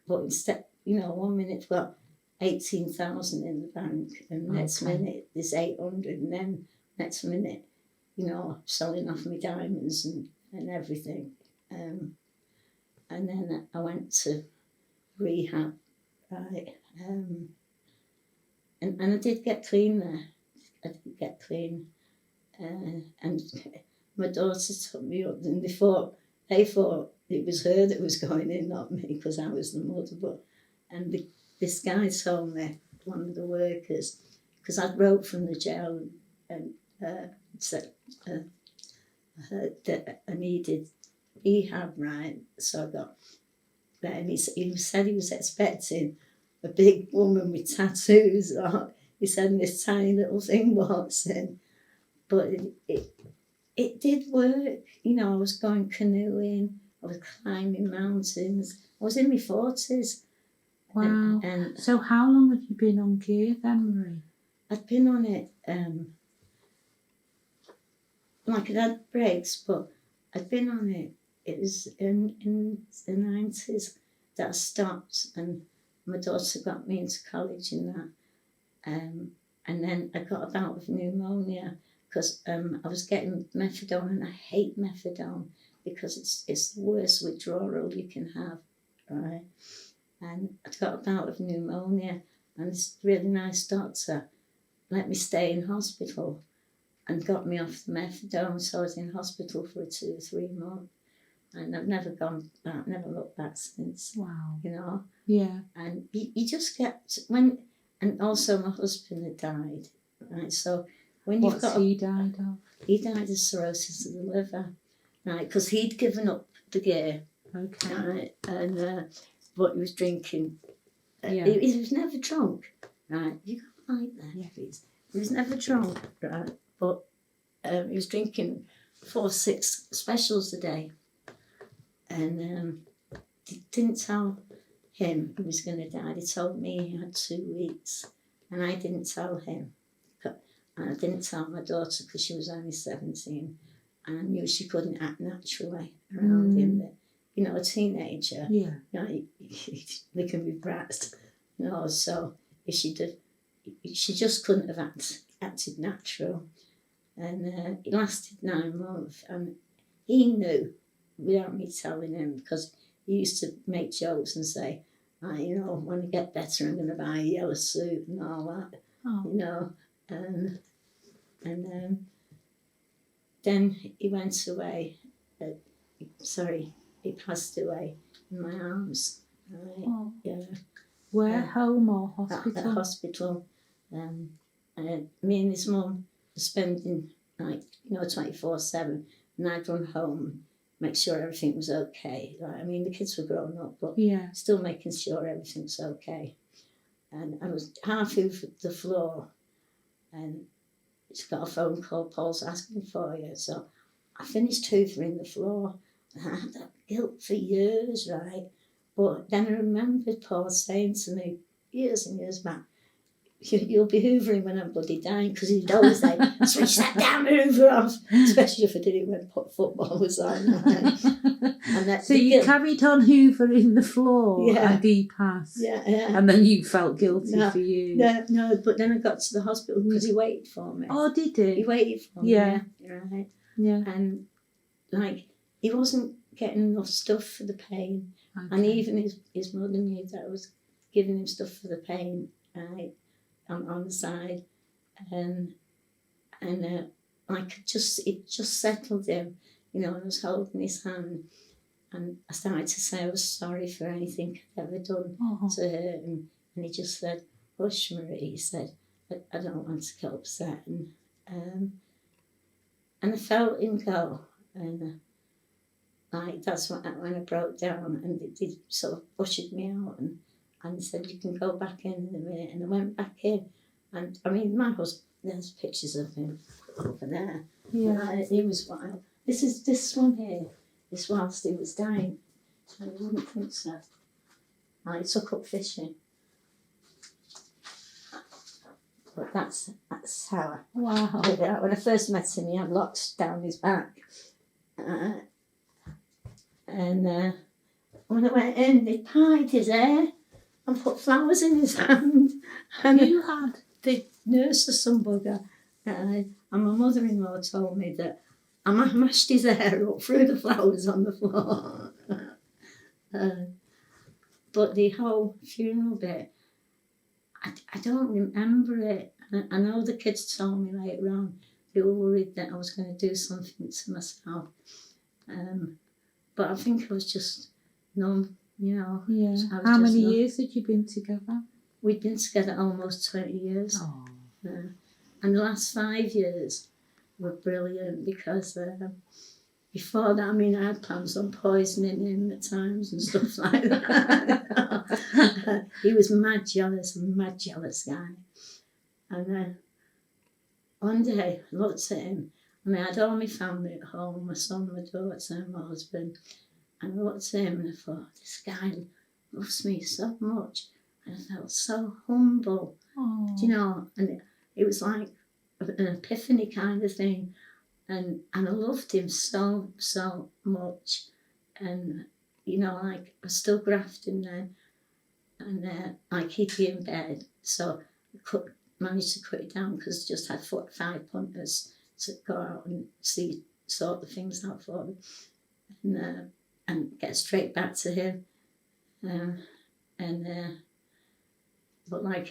But instead, you know, 1 minute I've got 18,000 in the bank, and next minute there's 800, and then next minute, you know, selling off my diamonds and everything. And then I went to rehab, right? And I did get clean there. I did get clean. And my daughter took me up, and they thought it was her that was going in, not me, because I was the mother. But this guy told me, one of the workers, because I wrote from the jail and said that I needed rehab, right? So I got there, and he said he was expecting a big woman with tattoos, or he said this tiny little thing walks in. But it did work. You know, I was going canoeing, I was climbing mountains. I was in my 40s. Wow. And so how long have you been on gear then, Marie? I'd been on it, like I'd had breaks, but I'd been on it. It was in the 90s that I stopped, and my daughter got me into college in that. And then I got a bout of pneumonia, because I was getting methadone, and I hate methadone because it's the worst withdrawal you can have, right? And I got a bout of pneumonia, and this really nice doctor let me stay in hospital and got me off the methadone, so I was in hospital for 2 or 3 months, and I've never gone back, never looked back since. Wow. You know? Yeah. And you just get, and also my husband had died, right? So when you've got... he died of? He died of cirrhosis of the liver, right? Because he'd given up the gear. Okay. Right? And, but he was drinking. Yeah. He was never drunk, right? You got light there, yeah, please. He was never drunk, right? But he was drinking 4-6 specials a day. And didn't tell him he was going to die. He told me he had 2 weeks. And I didn't tell him. And I didn't tell my daughter because she was only 17. And I knew she couldn't act naturally around him. You know, a teenager. Yeah. You know, they can be brats. You know, so if she did, she just couldn't have acted natural. And it lasted 9 months. And he knew without me telling him, because he used to make jokes and say, you know, when I get better, I'm going to buy a yellow suit and all that. Oh. You know. And then he went away. He passed away in my arms. Right? Oh. Yeah. Where, home or hospital? At hospital. Me and his mum were spending, like, you know, 24/7, and I'd run home, make sure everything was okay. Right? I mean, the kids were grown up, but still making sure everything's okay. And I was half through the floor, and she got a phone call, Paul's asking for you. So I finished hoovering the floor. And I had that guilt for years, right? But then I remembered Paul saying to me years and years back, you'll be hoovering when I'm bloody dying, because he'd always say, switch that damn hoover off, especially if I did it when football was on. And that, so you carried on hoovering the floor Yeah. and he passed? Yeah. And then you felt guilty for you? No, but then I got to the hospital because he waited for me. Oh, did he? He waited for me, right? Yeah. And, like, he wasn't getting enough stuff for the pain. Okay. And even his mother knew that I was giving him stuff for the pain, right, on the side. And like, it just settled him, you know, and I was holding his hand. And I started to say I was sorry for anything I'd ever done to hurt him. And he just said, hush, Marie, he said, I don't want to get upset. And I felt him go. And like, that's when I broke down, and they sort of ushered me out and said, you can go back in a minute. And I went back in. And I mean, my husband, there's pictures of him over there. Yeah. He was wild. This one here. This whilst he was dying, so you wouldn't think so. I took up fishing, but that's how. Wow. When I first met him, he had locks down his back, and when I went in, they tied his hair and put flowers in his hand. And you had the nurse or some bugger, and my mother-in-law told me that I mashed his hair up through the flowers on the floor. But the whole funeral bit, I don't remember it. I know the kids told me later on they were worried that I was going to do something to myself. But I think I was just numb, you know. Yeah. How many years had you been together? We'd been together almost 20 years. Oh. And the last 5 years were brilliant, because before that, I mean, I had plans on poisoning him at times and stuff like that. He was mad jealous guy. And one day I looked at him, and I had all my family at home, my son, my daughter and my husband, and I looked at him and I thought, this guy loves me so much, and I felt so humble. Oh. Do you know, and it was like an epiphany kind of thing, and I loved him so much, and you know, like, I was still grafting then, and like, he'd be in bed, so I managed to cut it down because I just had 5 punters to go out and sort the things out for him, and get straight back to him, but like,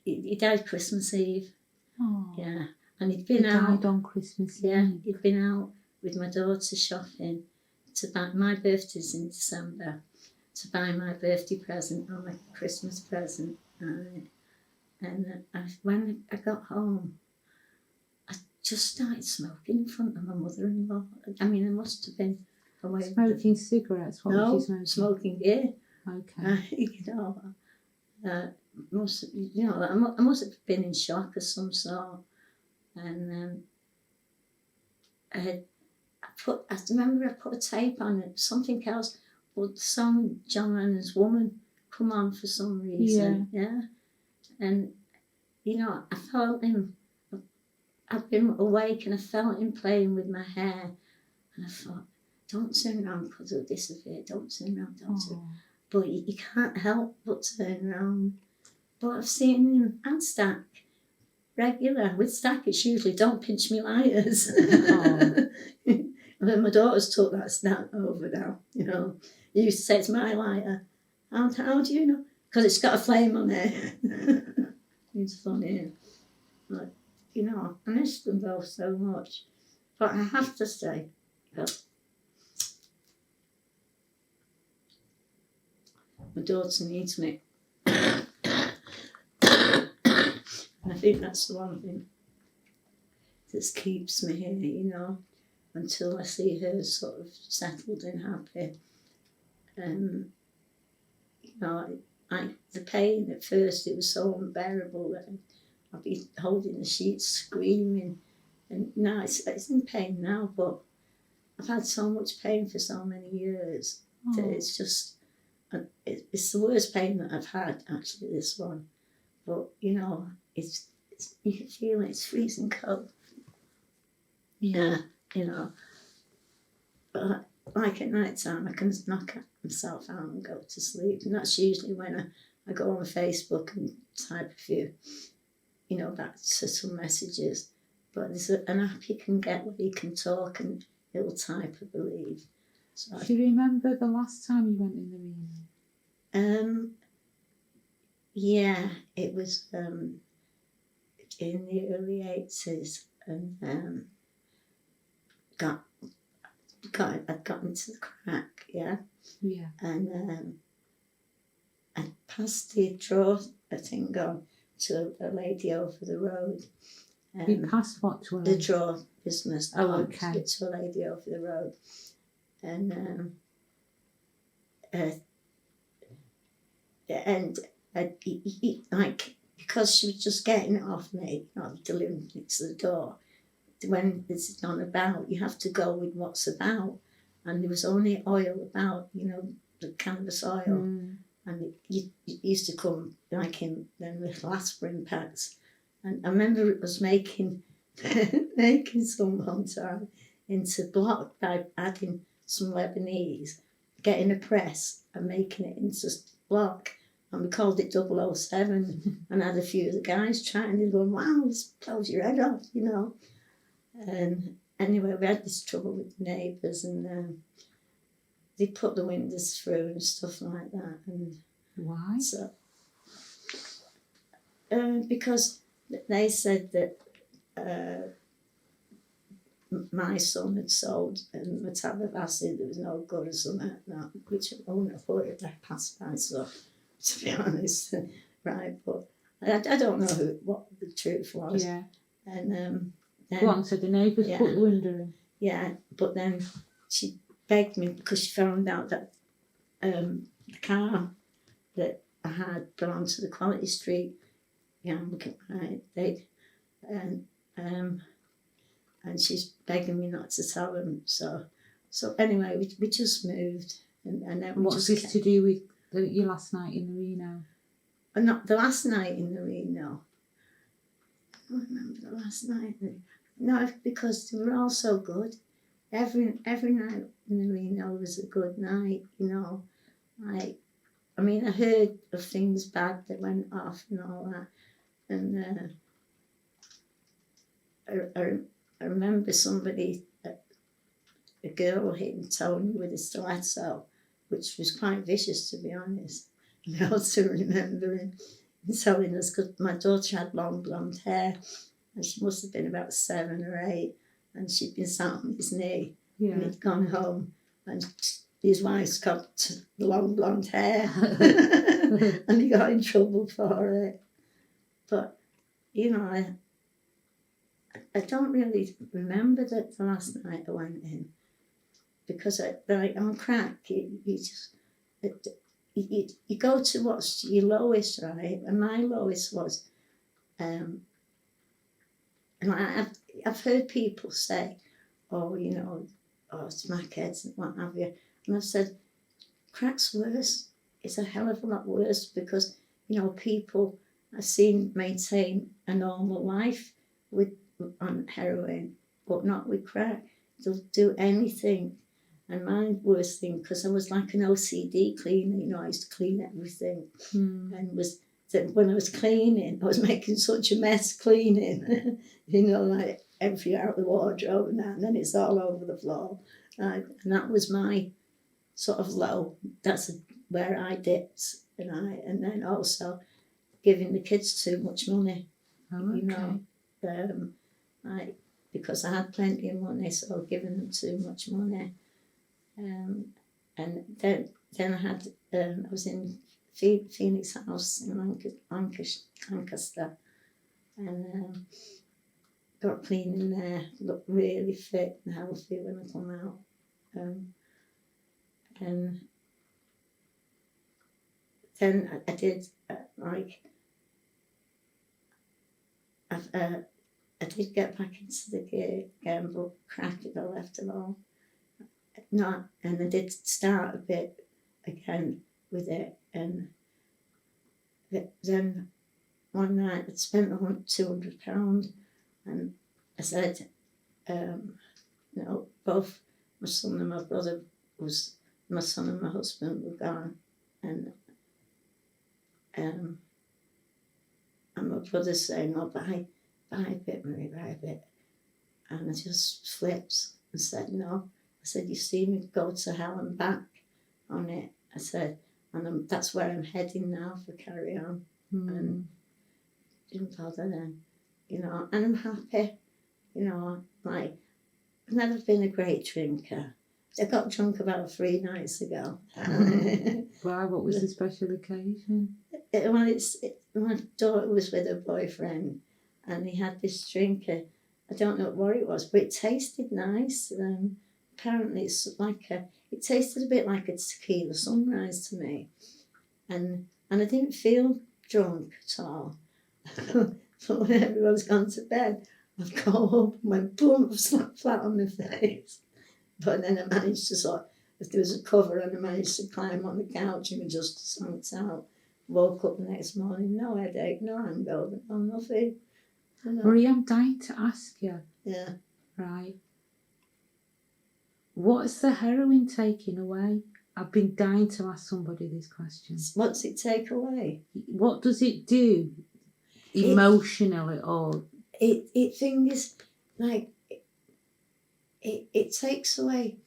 he died Christmas Eve. Oh. Yeah, and he'd been out on Christmas Eve. Yeah, he'd been out with my daughter shopping to buy. My birthday's in December, to buy my birthday present or my Christmas present. And when I got home, I just started smoking in front of my mother-in-law. I mean, I must have been away. Smoking cigarettes? What was you smoking? Smoking beer. Okay. You know. I must have been in shock of some sort, and I remember I put a tape on it, something else, but the song John Lennon's "Woman" come on for some reason, yeah, and you know, I felt him. I'd been awake and I felt him playing with my hair, and I thought, don't turn around because it'll disappear. Don't turn around. Don't turn. But you can't help but turn around. But I've seen him and Stack regular. With Stack, it's usually don't pinch me lighters. And then my daughter's took that Stack over now. You know, he used to say it's my lighter. How do you know? Because it's got a flame on it. It's funny. But, you know, I miss them both so much. But I have to say, my daughter needs me. And I think that's the one thing that keeps me here, you know, until I see her sort of settled and happy. You know, the pain at first, it was so unbearable that I'd be holding the sheets, screaming, And now it's in pain now, but I've had so much pain for so many years that Oh. it's just, it's the worst pain that I've had, actually, this one. But, you know, it's you can feel it's freezing cold. Yeah, you know. But like at night time, I can knock myself out and go to sleep. And that's usually when I go on Facebook and type a few, you know, back to some messages. But there's an app you can get where you can talk and it'll type, I believe. So Do you remember the last time you went in the Reno? Yeah, it was in the early 80s, and I'd gotten to the crack, yeah. Yeah. And I passed the drawer thing on to a lady over the road. You passed what to a The lady? drawer business. Oh, okay. To a lady over the road. And like, because she was just getting it off me, not delivering it to the door, when it's not about, you have to go with what's about. And there was only oil about, you know, the canvas oil. Mm. And it used to come like in them little aspirin packs. And I remember it was making some one time into block by adding some Lebanese, getting a press and making it into block. And we called it 007 and had a few of the guys trying and going, wow, this blows your head off, you know. And anyway, we had this trouble with the neighbours, and they put the windows through and stuff like that. And why? So, because they said that my son had sold a tab of acid that was no good or something like that, which I wouldn't have thought it would pass by, so, to be honest, right, but I don't know what the truth was. Yeah. And then, go on, so the neighbours put the window in. Yeah, but then she begged me because she found out that the car that I had belonged to the Quality Street right, and she's begging me not to tell them. So anyway, we just moved, and then we what's just this to do with your last night in the Reno? Not the last night in the Reno. I don't remember the last night. No, because they were all so good. Every night in the Reno was a good night, you know. Like, I mean, I heard of things bad that went off and all that, and I remember somebody, a girl hitting Tony with a stiletto, which was quite vicious, to be honest. And I also remember him telling us, because my daughter had long blonde hair, and she must have been about 7 or 8, and she'd been sat on his knee, and he'd gone home, and his wife's got the long blonde hair, and he got in trouble for it. But, you know, I don't really remember that the last night I went in, because like on crack, you go to what's your lowest, right? And my lowest was, and I've heard people say, oh, you know, smack heads and what have you, and I've said, crack's worse. It's a hell of a lot worse, because, you know, people I've seen maintain a normal life on heroin, but not with crack. They'll do anything. And my worst thing, because I was like an OCD cleaner, you know, I used to clean everything. And was that when I was cleaning, I was making such a mess cleaning, you know, like everything out of the wardrobe and then it's all over the floor. And that was my sort of low. That's where I dipped. And then also giving the kids too much money, you know. Because I had plenty of money, so giving them too much money. And then I had, I was in Phoenix House in Lancaster, and got clean in there, looked really fit and healthy when I come out. And then I did, I did get back into the gear again, but cracked it, I left it all. No, and I did start a bit again with it, and then one night I'd spent £200, and I said, no, both my son and my brother my son and my husband were gone, and my brother saying, "No, buy a bit, Marie, buy a bit," and I just flipped and said, "No." I said, "You see me go to hell and back on it." I said, and that's where I'm heading now for Carry On. And didn't bother then, and I'm happy, like, I've never been a great drinker. I got drunk about 3 nights ago. Why? What was the special occasion? My daughter was with her boyfriend, and he had this drink. I don't know what it was, but it tasted nice. Apparently, it tasted a bit like a tequila sunrise to me, and I didn't feel drunk at all. But when everyone's gone to bed, I've got up and went boom, slapped flat on my face. But then I managed to if there was a cover, and I managed to climb on the couch and just slanked out. Woke up the next morning, no headache, no hangover, no nothing. Marie, I'm dying to ask you. Yeah. Right. What's the heroin taking away? I've been dying to ask somebody this question. What's it take away? What does it do emotionally, or? It thing is, like, it takes away,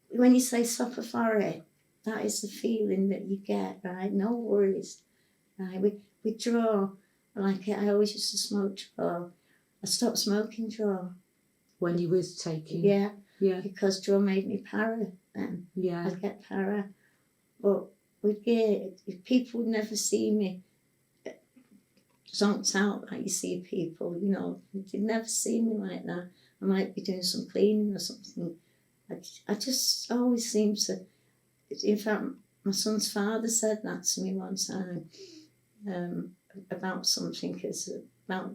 when you say soporific, that is the feeling that you get, right? No worries, right? We draw, like I always used to smoke draw. I stopped smoking draw. When you was taking? Yeah. Yeah. Because draw made me para then. Yeah. I'd get para. But with gear, people would never see me zonked out like you see people, They'd never see me like that. I might be doing some cleaning or something. I just always seem to. In fact, my son's father said that to me one time about something, about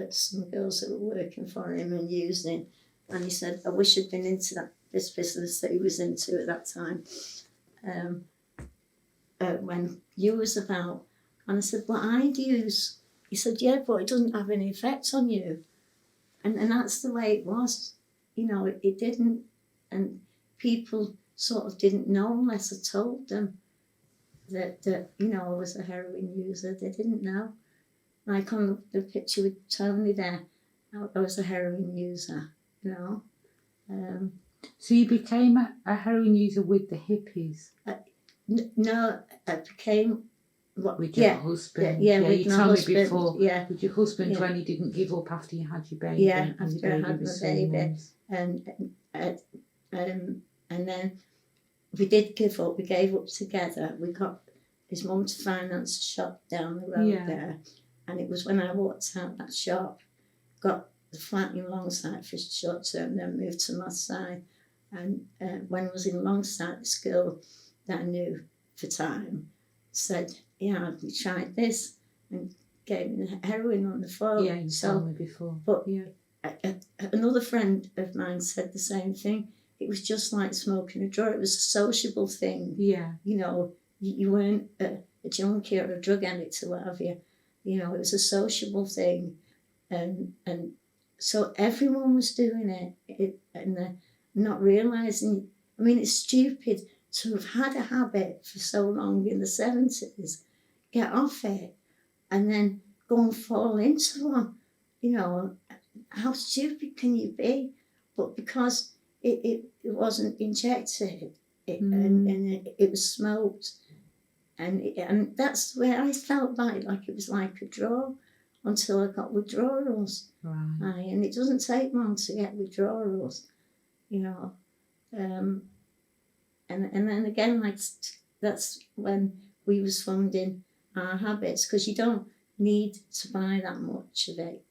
some girls that were working for him and using, and he said, "I wish I'd been into this business that he was into at that time when you was about." And I said, "Well, I'd use." He said, "Yeah, but it doesn't have any effect on you." And that's the way it was. It didn't. And people sort of didn't know unless I told them that I was a heroin user. They didn't know. Like on the picture with Tony there, I was a heroin user, So you became a heroin user with the hippies? No, I became... With your husband? Yeah, with you my told husband, me before. Yeah. With your husband when he didn't give up after you had your baby. Yeah, after I had my baby. And And then we did give up. We gave up together. We got his mum to finance a shop down the road there. And it was when I walked out that shop, got the flat in Longside for short term, then moved to my side. And when I was in Longside, this girl that I knew for time said, "Yeah, we tried this," and gave me the heroin on the phone. Yeah, you told me before. But another friend of mine said the same thing. It was just like smoking a draw. It was a sociable thing. Yeah. You weren't a junkie or a drug addict or whatever. It was a sociable thing. And so everyone was doing it and not realising. I mean, it's stupid to have had a habit for so long in the 70s, get off it, and then go and fall into one. How stupid can you be? But because it wasn't injected, and it was smoked, and that's where I felt like it was like a draw until I got withdrawals. Right. And it doesn't take long to get withdrawals, And then again, like, that's when we was funding our habits, because you don't need to buy that much of it,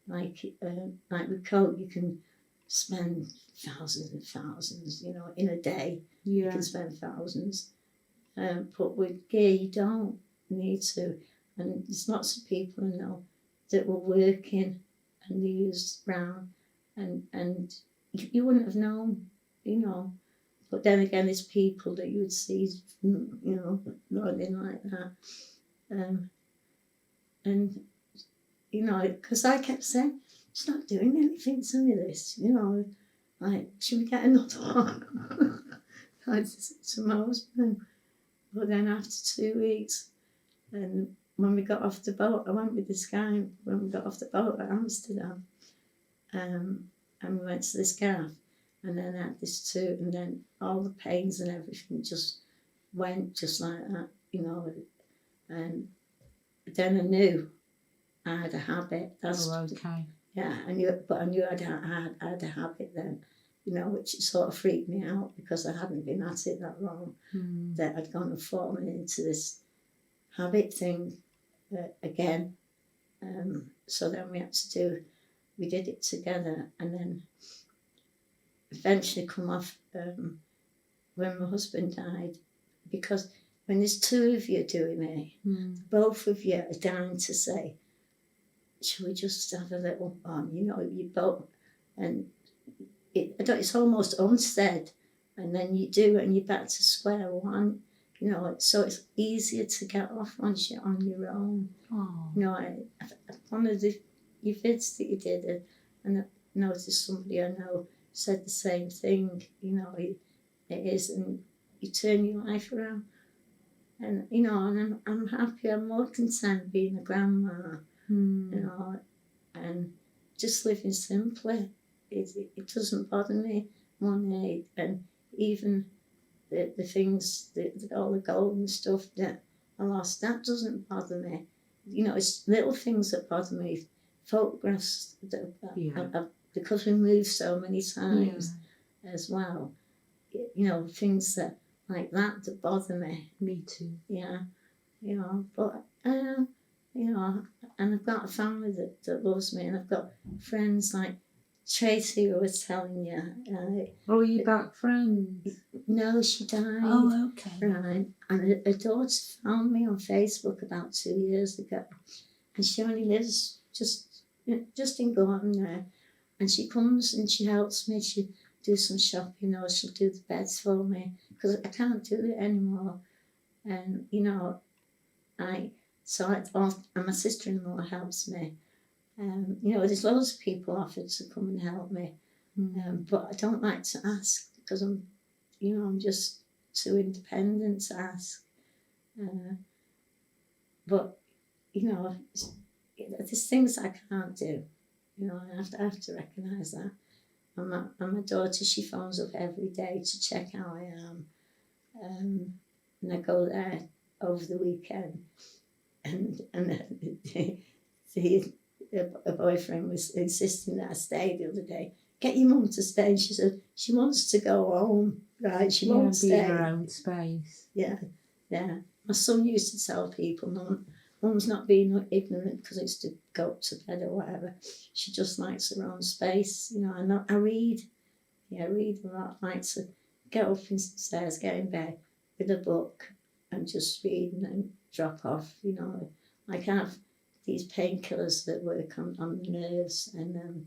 like with coke, you can spend thousands and thousands, in a day. Yeah. You can spend thousands. But with gear, you don't need to. And there's lots of people I know that were working, and they used brown, and you wouldn't have known, you know. But then again, there's people that you would see, you know, nothing like that. And, you know, because I kept saying, she's not doing anything to me, this, you know. Like, should we get another one? I said to my husband. But then after 2 weeks, and when we got off the boat, I went with this guy when we got off the boat at Amsterdam. And we went to this gaff, and then I had this too, and then all the pains and everything just went just like that, you know. And then I knew I had a habit. That's okay. Yeah, I knew I had a habit then, you know, which sort of freaked me out because I hadn't been at it that long. That I'd gone and fallen into this habit thing again. So then we did it together, and then eventually come off when my husband died, because when there's two of you doing it, both of you are dying to say, shall we just have a little one? You know, you both, and it's almost unsaid, and then you do, and you're back to square one. You know, so it's easier to get off once you're on your own. Oh. You know, one of your vids that you did, and I noticed somebody I know said the same thing. You know, it is, and you turn your life around, and you know, and I'm happy. I'm more content being a grandma. You know, and just living simply. It doesn't bother me, money, and even the things, all the gold and stuff that I lost, that doesn't bother me. You know, it's little things that bother me. Photographs, because we moved so many times as well. You know, things that like that bother me. Me too. Yeah, you know, but you know, and I've got a family that loves me, and I've got friends like Tracy, who I was telling you. Are you back friends? No, she died. Oh, okay. Right. And her daughter found me on Facebook about 2 years ago, and she only lives just in Gordon there. And she comes and she helps me. She do some shopping, or she'll do the beds for me because I can't do it anymore. And you know, and my sister-in-law helps me. You know, there's loads of people offered to come and help me, but I don't like to ask because I'm just too independent to ask. But you know, there's things I can't do. You know, I have to recognise that. And my daughter, she phones up every day to check how I am, and I go there over the weekend, and a boyfriend was insisting that I stay the other day. Get your mum to stay. And she said she wants to go home, right? She won't stay. Be in her own space. Yeah. My son used to tell people, Mum's not being ignorant because it's to go up to bed or whatever. She just likes her own space. You know, I read. Yeah, I read a lot. I like to get up the stairs, get in bed with a book and just read and then drop off. You know, I have these painkillers that work on the nerves, and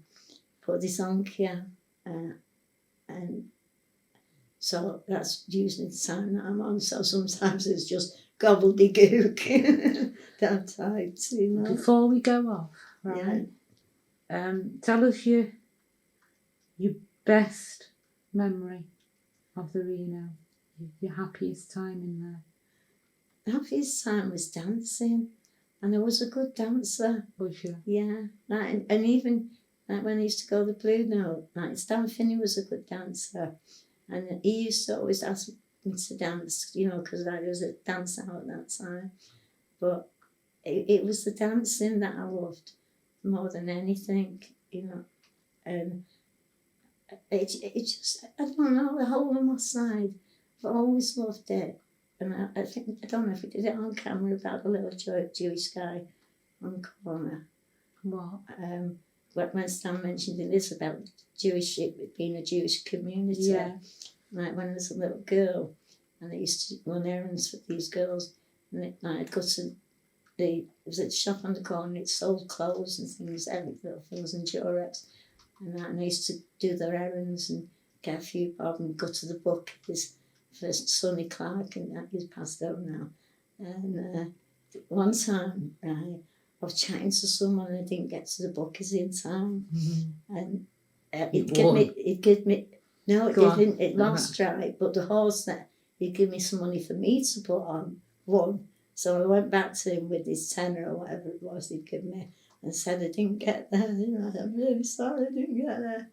put this on here, and so that's usually the time that I'm on. So sometimes it's just gobbledygook that type, you know. Before we go off, right? Yeah. Tell us your best memory of the Reno. Your happiest time in there. The happiest time was dancing. And I was a good dancer. Was you? Yeah. And even when I used to go to the Blue Note, Stan Finney was a good dancer. And he used to always ask me to dance, you know, because I was a dancer at that time. But it was the dancing that I loved more than anything, you know. And it just, I don't know, the whole of my side, I've always loved it. And I think, I don't know if we did it on camera about the little Jewish guy on the corner. What? When Stan mentioned it about Jewish, it being a Jewish community. Yeah. Like when I was a little girl, and I used to run errands for these girls, and I'd go to there was a shop on the corner, it sold clothes and things, little things and Durex and that, and I used to do their errands and get a few bob and go to the book. His first Sonny Clark, and that he's passed out now. And one time, I was chatting to someone and I didn't get to the bookies in time, and it gave me no, it Go didn't. on. It lost right, but the horse that he'd give me some money for me to put on won. So I went back to him with his tenner or whatever it was he'd give me and said I didn't get there. I'm really sorry I didn't get there.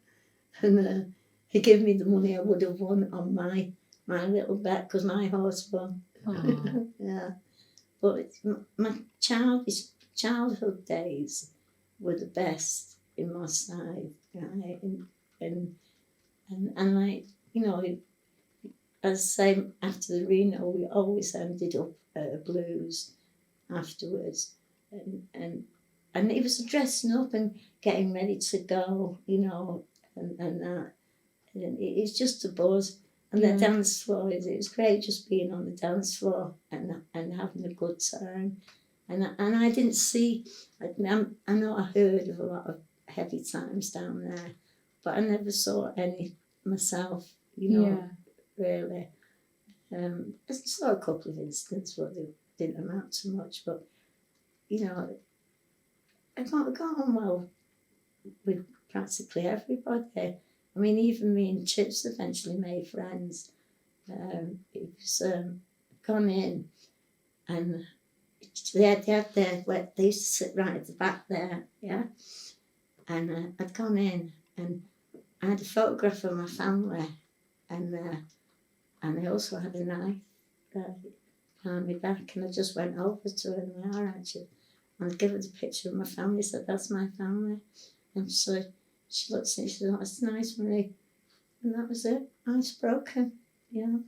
And he gave me the money I would have won on my little bet because my horse won. Yeah, but my childhood days were the best in my side, right? And like, you know, as I say, after the Reno, we always ended up at a Blues afterwards, and it was dressing up and getting ready to go, you know, and that, and it's just a buzz. And the dance floor, it was great just being on the dance floor and having a good time. And I didn't see, I know I heard of a lot of heavy times down there, but I never saw any myself, you know, really. I saw a couple of incidents, but they didn't amount to much. But, you know, I got on well with practically everybody. I mean, even me and Chips eventually made friends. It was gone in, and they used to sit right at the back there, yeah. And I'd gone in, and I had a photograph of my family, and I also had a knife behind my back, and I just went over to her and I actually, and I gave her the picture of my family, said, "That's my family." And so she looked at me, she said, "Oh, that's nice, Marie." And that was it. Ice broken, yeah.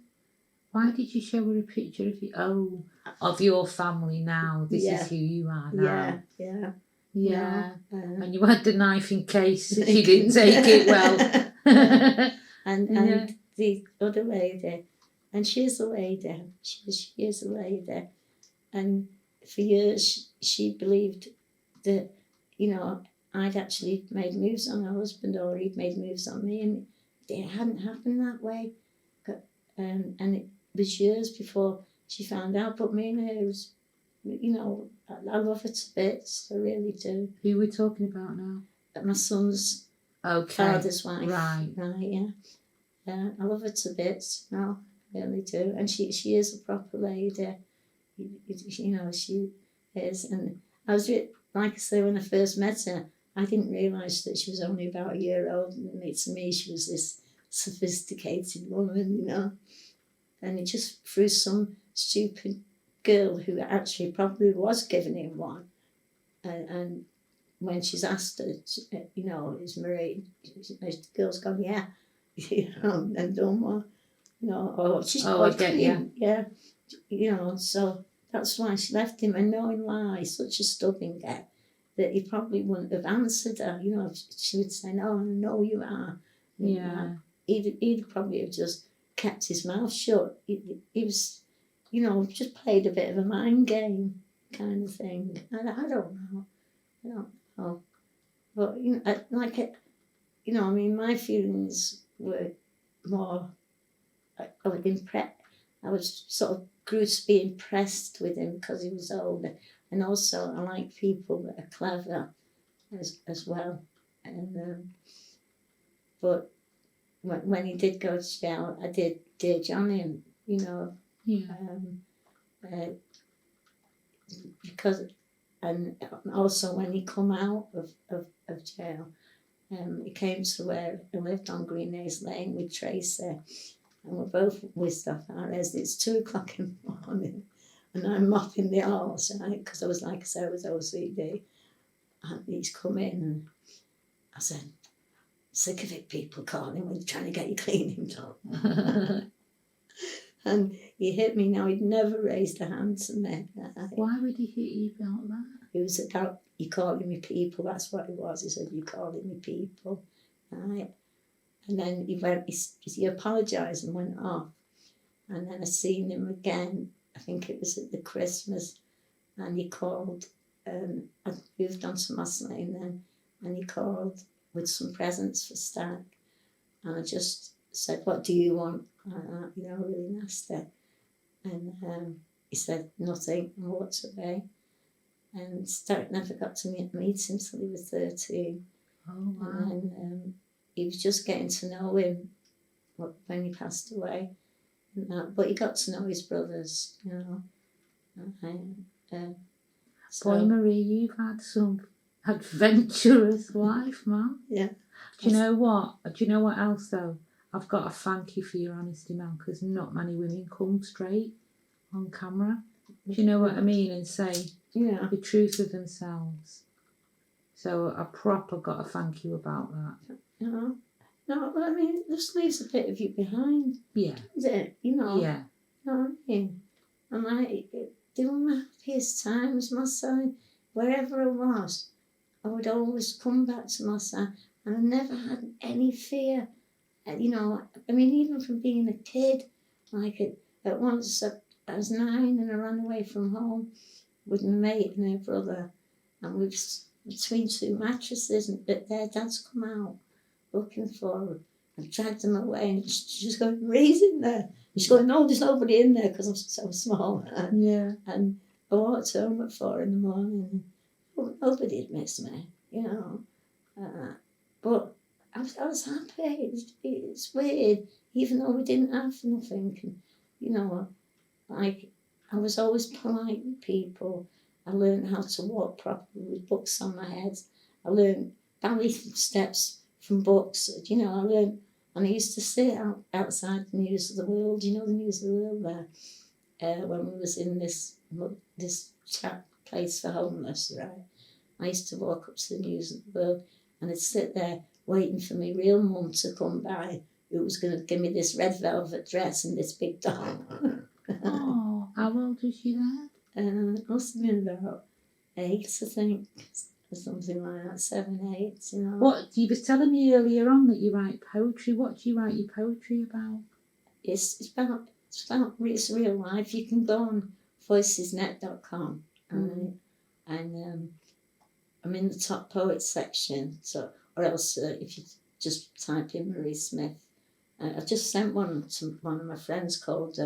Why did you show her a picture of you? Oh, of your family now. This is who you are now. Yeah. Yeah. No, and you had the knife in case she didn't take it well. And the other lady, and she is a lady. She is a lady, and for years she believed that, you know, I'd actually made moves on her husband or he'd made moves on me, and it hadn't happened that way. And it was years before she found out. But me and her was, you know, I love her to bits. I really do. Who we're talking about now? My son's father's wife. Right, yeah. I love her to bits. No, I really do. And she is a proper lady. You know, she is. And I was, like I say, when I first met her, I didn't realise that she was only about a year older than me. To me, she was this sophisticated woman, you know. And it just through some stupid girl who actually probably was giving him one. And when she's asked her, you know, is Marie, the girl's gone, yeah, you know, and done one, you know, or she's I get you. Yeah, you know, so that's why she left him. And knowing why, such a stubborn guy, that he probably wouldn't have answered her, you know, if she would say, "No, I know you are." Yeah. He'd probably have just kept his mouth shut. He was, you know, just played a bit of a mind game kind of thing. I don't know. But, you know, you know, I mean, my feelings were more, I was impressed. I was sort of grew to be impressed with him because he was older. And also, I like people that are clever as well. And but when he did go to jail, I did Dear John him, you know. Yeah. Because, and also when he come out of jail, he came to where I lived on Green Hayes Lane with Tracy, and we're both whizzed off our heads. It's 2:00 in the morning, and I'm mopping the halls, right? Because I was, like I said, I was OCD, and he's come in, and I said, "Sick of it, people calling when you're trying to get your cleaning done." And he hit me. Now, he'd never raised a hand to me. Why would he hit you about that? It was about, "You calling me people," that's what it was. He said, "You calling me people," right? And then he apologised and went off. And then I seen him again, I think it was at the Christmas, and he called. I moved on to Moss Lane then, and he called with some presents for Stag, and I just said, "What do you want?" Really nasty, and he said nothing and walked away. And Stag never got to meet him until he was 13. Oh, wow. And then he was just getting to know him when he passed away. But he got to know his brothers, Boy, Marie, you've had some adventurous life, man. Yeah. Do you know what? Do you know what else, though? I've got to thank you for your honesty, man, because not many women come straight on camera. Do you know what I mean? And say the truth of themselves. So I proper got to thank you about that. No, but I mean, it just leaves a bit of you behind. Yeah. Isn't it? Yeah. You know what I mean? And during my happiest times, my son, wherever I was, I would always come back to my son, and I never had any fear. I mean, even from being a kid, at once I was 9 and I ran away from home with my mate and her brother, and we was between 2 mattresses, and their dads come out looking for her. I dragged them away, and she's going, "Ray's in there." And she's going, "No, there's nobody in there," because I'm so small. Yeah. And I walked home at 4 in the morning. Nobody had missed me, but I was happy. It's weird, even though we didn't have nothing. And, I was always polite with people. I learned how to walk properly with books on my head. I learned ballet steps from books. I learned, and I used to sit outside the News of the World. The News of the World there, when we was in this chat place for homeless, right? I used to walk up to the News of the World, and I'd sit there waiting for my real mum to come by, who was going to give me this red velvet dress and this big doll. Oh, how old was she then? It must have been about 8, I think, or something like that, 7, 8, What, you was telling me earlier on that you write poetry. What do you write your poetry about? It's about it's real life. You can go on voicesnet.com and I'm in the top poets section, or else if you just type in Marie Smith. I've just sent one to one of my friends called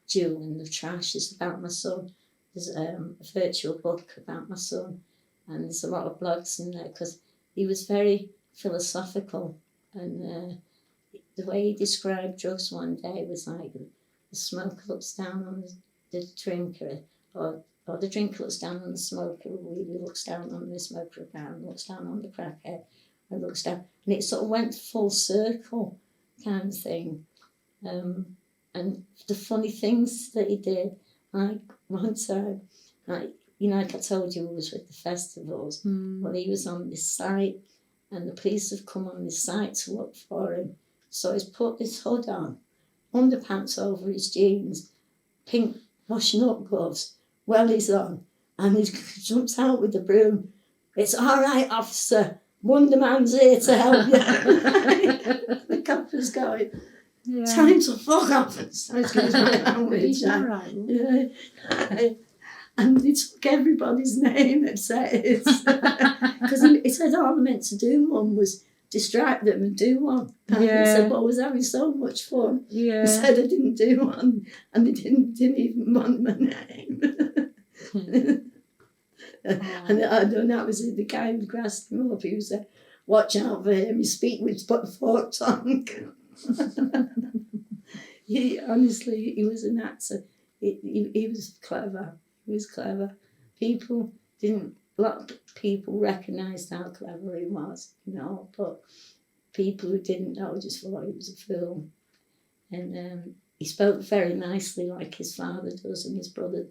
Jewel in the Trash. It's about my son. There's a virtual book about my son, and there's a lot of blogs in there because he was very philosophical, and the way he described drugs one day was like the smoker looks down on the drinker, or the drinker looks down on the smoker, really looks down on the smoker again, looks down on the crackhead, and looks down, and it sort of went full circle kind of thing. And the funny things that he did, like one time, like I told you, he was with the festivals. Well, he was on this site, and the police have come on this site to look for him. So he's put this hood on, underpants over his jeans, pink washing up gloves, wellies on, and he jumps out with the broom. "It's all right, officer. Wonder Man's here to help you." The cop was going, "Time to fuck off." Excuse my language. Yeah. And he took everybody's name and said it. Because he said all I meant to do, Mum, was distract them and do one. And he said, "Well, I was having so much fun." Yeah. He said I didn't do one, and they didn't even want my name. And I don't know, was it the guy who grassed him up? He was like, "Watch out for him, he's speaking with fork tongue." Honestly, he was an actor. He was clever. He was clever. A lot of people recognised how clever he was, but people who didn't know just thought he was a fool. And he spoke very nicely, like his father does, and his brother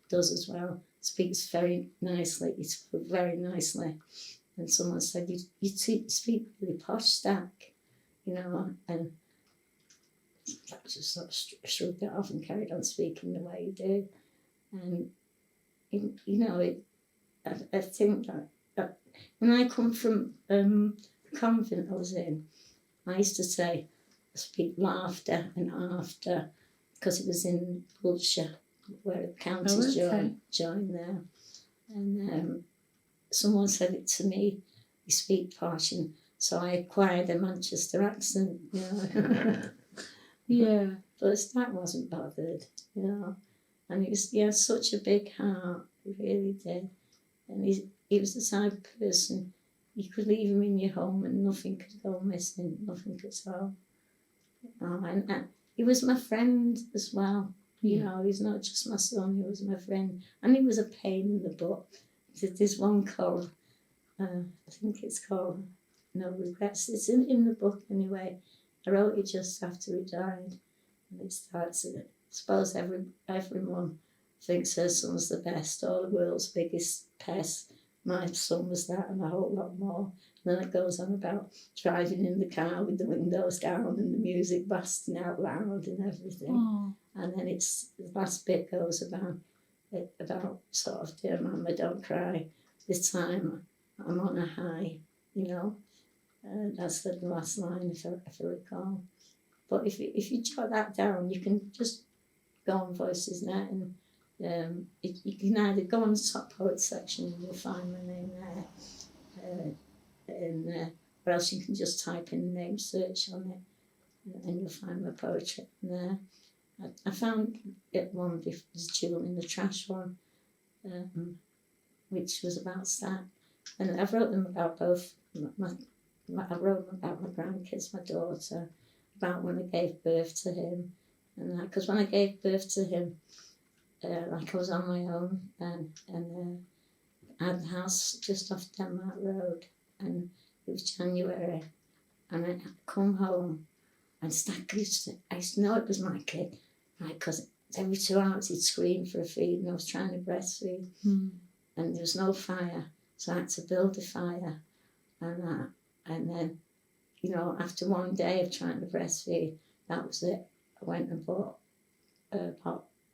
does as well. Speaks very nicely. He spoke very nicely. And someone said, you speak really posh, Stack, and I just sort of shrugged it off and carried on speaking the way he did. And, I think that when I come from the convent I was in, I used to say, speak laughter and after, because it was in Wiltshire, where the counties joined there. And someone said it to me, you speak posh, and so I acquired a Manchester accent, you know. Yeah. But that wasn't bothered, you know. And he had such a big heart, he really did. And he was the type of person, you could leave him in your home and nothing could go missing, nothing at all. And he was my friend as well. You know, he's not just my son, he was my friend. And he was a pain in the butt. There's one called, I think it's called No Regrets. It's in the book anyway. I wrote it just after he died. And it starts, I suppose every mum thinks her son's the best, all the world's biggest pest. My son was that and a whole lot more. And then it goes on about driving in the car with the windows down and the music blasting out loud and everything. Oh. And then the last bit goes about sort of, dear mama, don't cry. This time I'm on a high, you know. That's the last line, if I recall. But if you jot that down, you can just go on Voices Net and you can either go on the top poet section and you'll find my name there, or else you can just type in the name search on it and you'll find my poetry in there. I found it one, this Jewel in the Trash one, which was about that. And I've wrote them about both. I wrote them about my grandkids, my daughter, about when I gave birth to him. And because when I gave birth to him, like I was on my own then, and I had the house just off Denmark Road, and it was January, and I come home, and I used to know it was my kid, right? Because every 2 hours he'd scream for a feed, and I was trying to breastfeed, and there was no fire, so I had to build a fire, and then, you know, after one day of trying to breastfeed, that was it. I went and bought a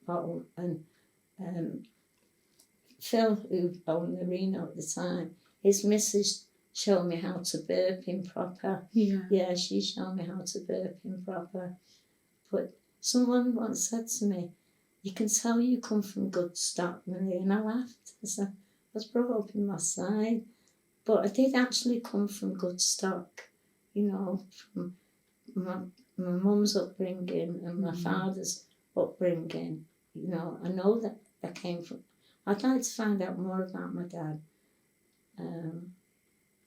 bottle, and Phil, who owned the Reno at the time, his missus showed me how to burp him proper. Yeah, she showed me how to burp him proper. But someone once said to me, you can tell you come from good stock, Millie, and I laughed. I said, I was brought up in my side, but I did actually come from good stock, you know, from my mum's upbringing and my father's upbringing. You know, I know that I came from. I'd like to find out more about my dad.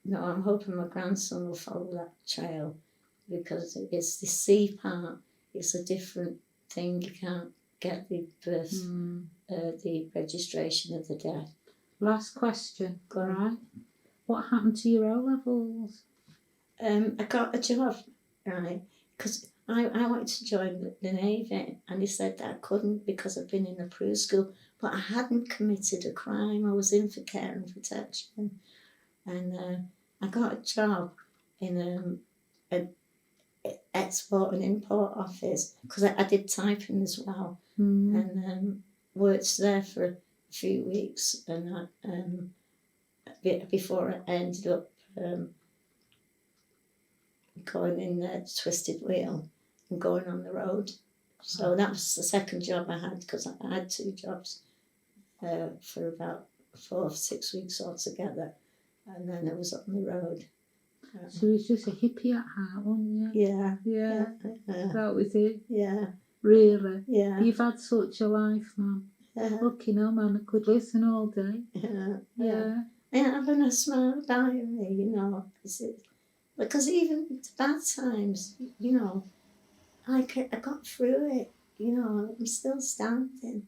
No, I'm hoping my grandson will follow that trail, because it's the C part. It's a different thing. You can't get the birth, the registration of the death. Last question. Go on. Right. What happened to your O-levels? I got a job, right? Because I wanted to join the Navy, and he said that I couldn't because I'd been in a crew school, but I hadn't committed a crime. I was in for care and protection, and I got a job in an export and import office, because I did typing as well, and worked there for a few weeks, and before I ended up going in the twisted wheel and going on the road. So that was the second job I had, because I had 2 jobs for about 4 or 6 weeks altogether, and then I was on the road. So it was just a hippie at heart, wasn't you? Yeah. That was it. Yeah. Really. Yeah. You've had such a life, man. Look, you know, man, I could listen all day. Yeah. And having a smile about me, you know, because even the bad times, you know, I got through it, you know, I'm still standing.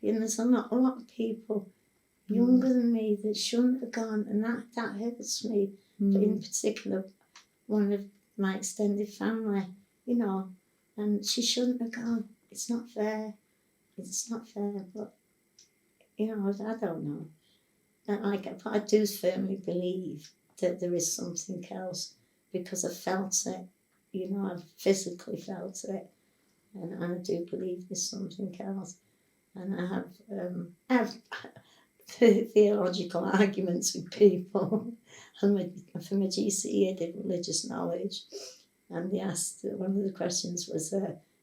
You know, there's not a lot of people younger than me that shouldn't have gone, and that hurts me. But in particular, one of my extended family, you know, and she shouldn't have gone. It's not fair. It's not fair, but, you know, I don't know. But I do firmly believe that there is something else, because I felt it, you know, I've physically felt it, and I do believe there's something else. And I have theological arguments with people. And for my GCE, I did religious knowledge, and they asked, one of the questions was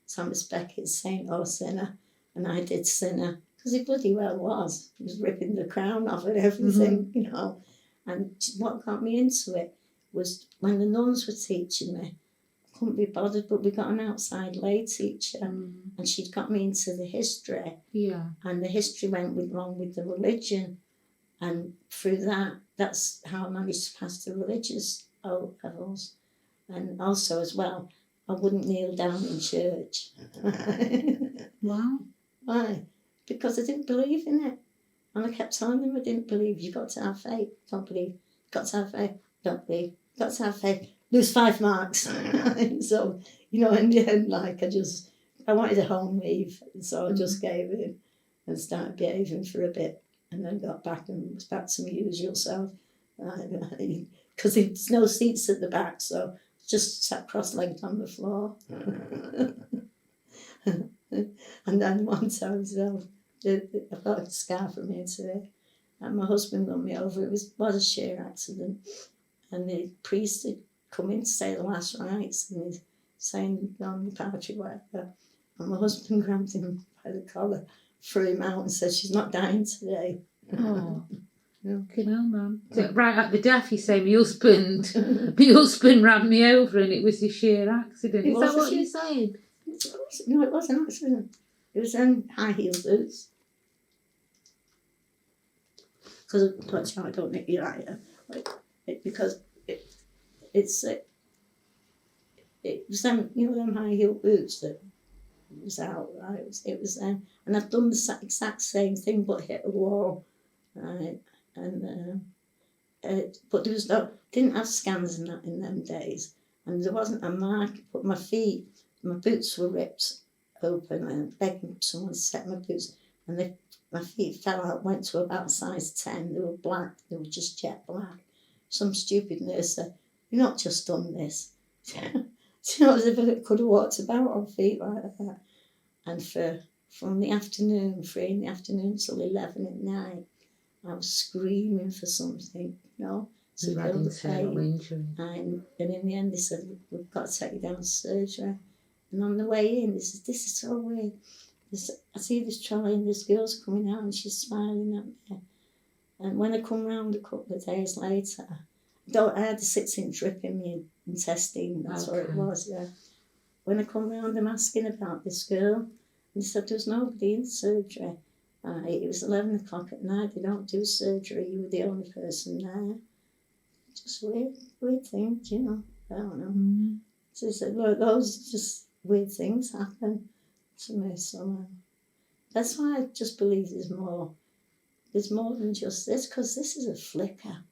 Thomas Beckett's Saint or Sinner, and I did Sinner, because he bloody well was. He was ripping the crown off and everything, you know. And what got me into it was when the nuns were teaching me, I couldn't be bothered, but we got an outside lay teacher, and she'd got me into the history. Yeah. And the history went along with the religion. And through that, that's how I managed to pass the religious levels. And also, as well, I wouldn't kneel down in church. Wow. Why? Because I didn't believe in it. And I kept telling them I didn't believe. You've got to have faith. Don't believe. You've got to have faith. Don't believe. You've got to have faith. Lose 5 marks. So, you know, in the end, like, I wanted a home leave. So I just gave in and started behaving for a bit. And then got back and was back to my usual self. Because there's no seats at the back, so just sat cross-legged on the floor. And then one time as well, I've got a scar from here today, and my husband run me over. It was a sheer accident, and the priest had come in to say the last rites, and he's saying on the party, whatever, and my husband grabbed him by the collar, threw him out and said, "She's not dying today." Oh. Fucking hell, man. Right at the death, you say, my husband ran me over and it was a sheer accident. Is that what you're saying? No, it was an accident. It was high heel boots. Because I don't think you're right. Because it was them, you know, them high heel boots that was out. Right? It was them, and I've done the exact same thing, but hit a wall. Right, and but there was didn't have scans and that in them days, and there wasn't a mark. But my boots were ripped open, and begging someone to set my boots, and my feet fell out, went to about size 10. They were black, they were just jet black. Some stupid nurse said, "You've not just done this." You know, as if I could have walked about on feet like that. And from the afternoon, 3 in the afternoon till 11 at night, I was screaming for something, you know, to kill the pain. And in the end, they said, "We've got to take you down to surgery." And on the way in, they said, "This is so weird. I see this trolley and this girl's coming out and she's smiling at me." And when I come round a couple of days later, I had a 6-inch rip in my intestine, that's what it was, yeah. When I come round, I'm asking about this girl, and they said there was nobody in surgery. It was 11 o'clock at night, they don't do surgery, you were the only person there. Just weird things, you know, I don't know. So they said, "Look, those just weird things happen to me somehow." That's why I just believe there's more than just this, because this is a flicker,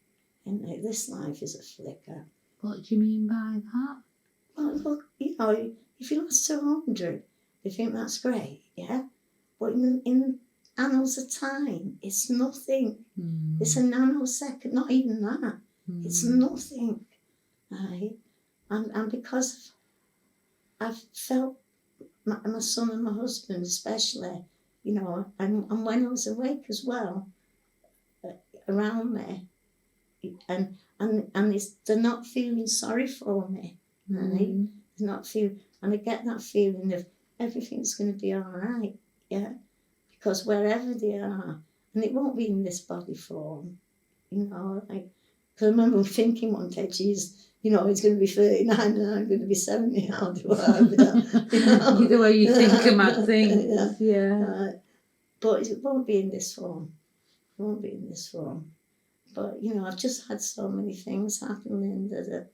isn't it? This life is a flicker. What do you mean by that? Well, look, you know, if you lost 200, you think that's great, yeah? But in the annals of time, it's nothing. It's a nanosecond, not even that. It's nothing, right? And because I've felt my son and my husband especially, you know, and when I was awake as well, around me, and they're not feeling sorry for me, right? They're not feeling, and I get that feeling of everything's going to be all right, yeah, because wherever they are, and it won't be in this body form, you know, like, because I remember thinking one day, geez, you know, he's going to be 39 and I'm going to be 70. I'll do whatever. You know? Either way you think of mad things, yeah. But it won't be in this form. It won't be in this form. But, you know, I've just had so many things happening that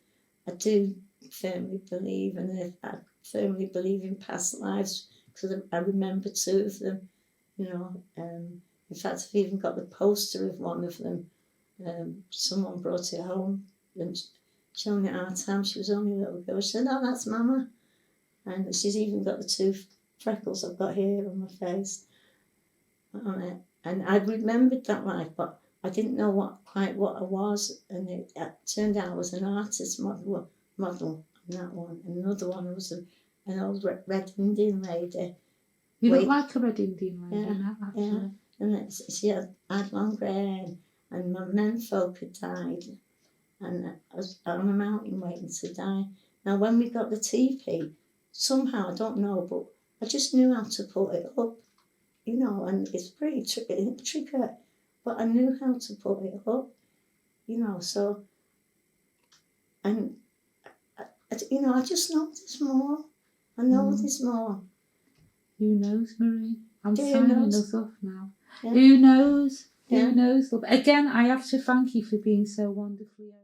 I do firmly believe, and I firmly believe in past lives, because I remember 2 of them, you know. In fact, I've even got the poster of one of them. Someone brought it home, and she only had time. She was only a little girl. She said, "Oh, that's Mama." And she's even got the 2 freckles I've got here on my face on it. And I remembered that life, but I didn't know quite what I was. And it turned out I was an artist model on that one. And another one was an old Red Indian lady. You look like a Red Indian lady now, actually. Yeah. And she had long grey hair, and my menfolk had died. And I was on a mountain waiting to die. Now, when we got the teepee, somehow, I don't know, but I just knew how to put it up. you know, and it's pretty tricky, but I knew how to put it up, you know, so, and, you know, I just know there's more. I know there's more. Who knows, Marie? I'm Do you signing know? us off now. Yeah. Who knows? Yeah. Who knows? Love? Again, I have to thank you for being so wonderfully open.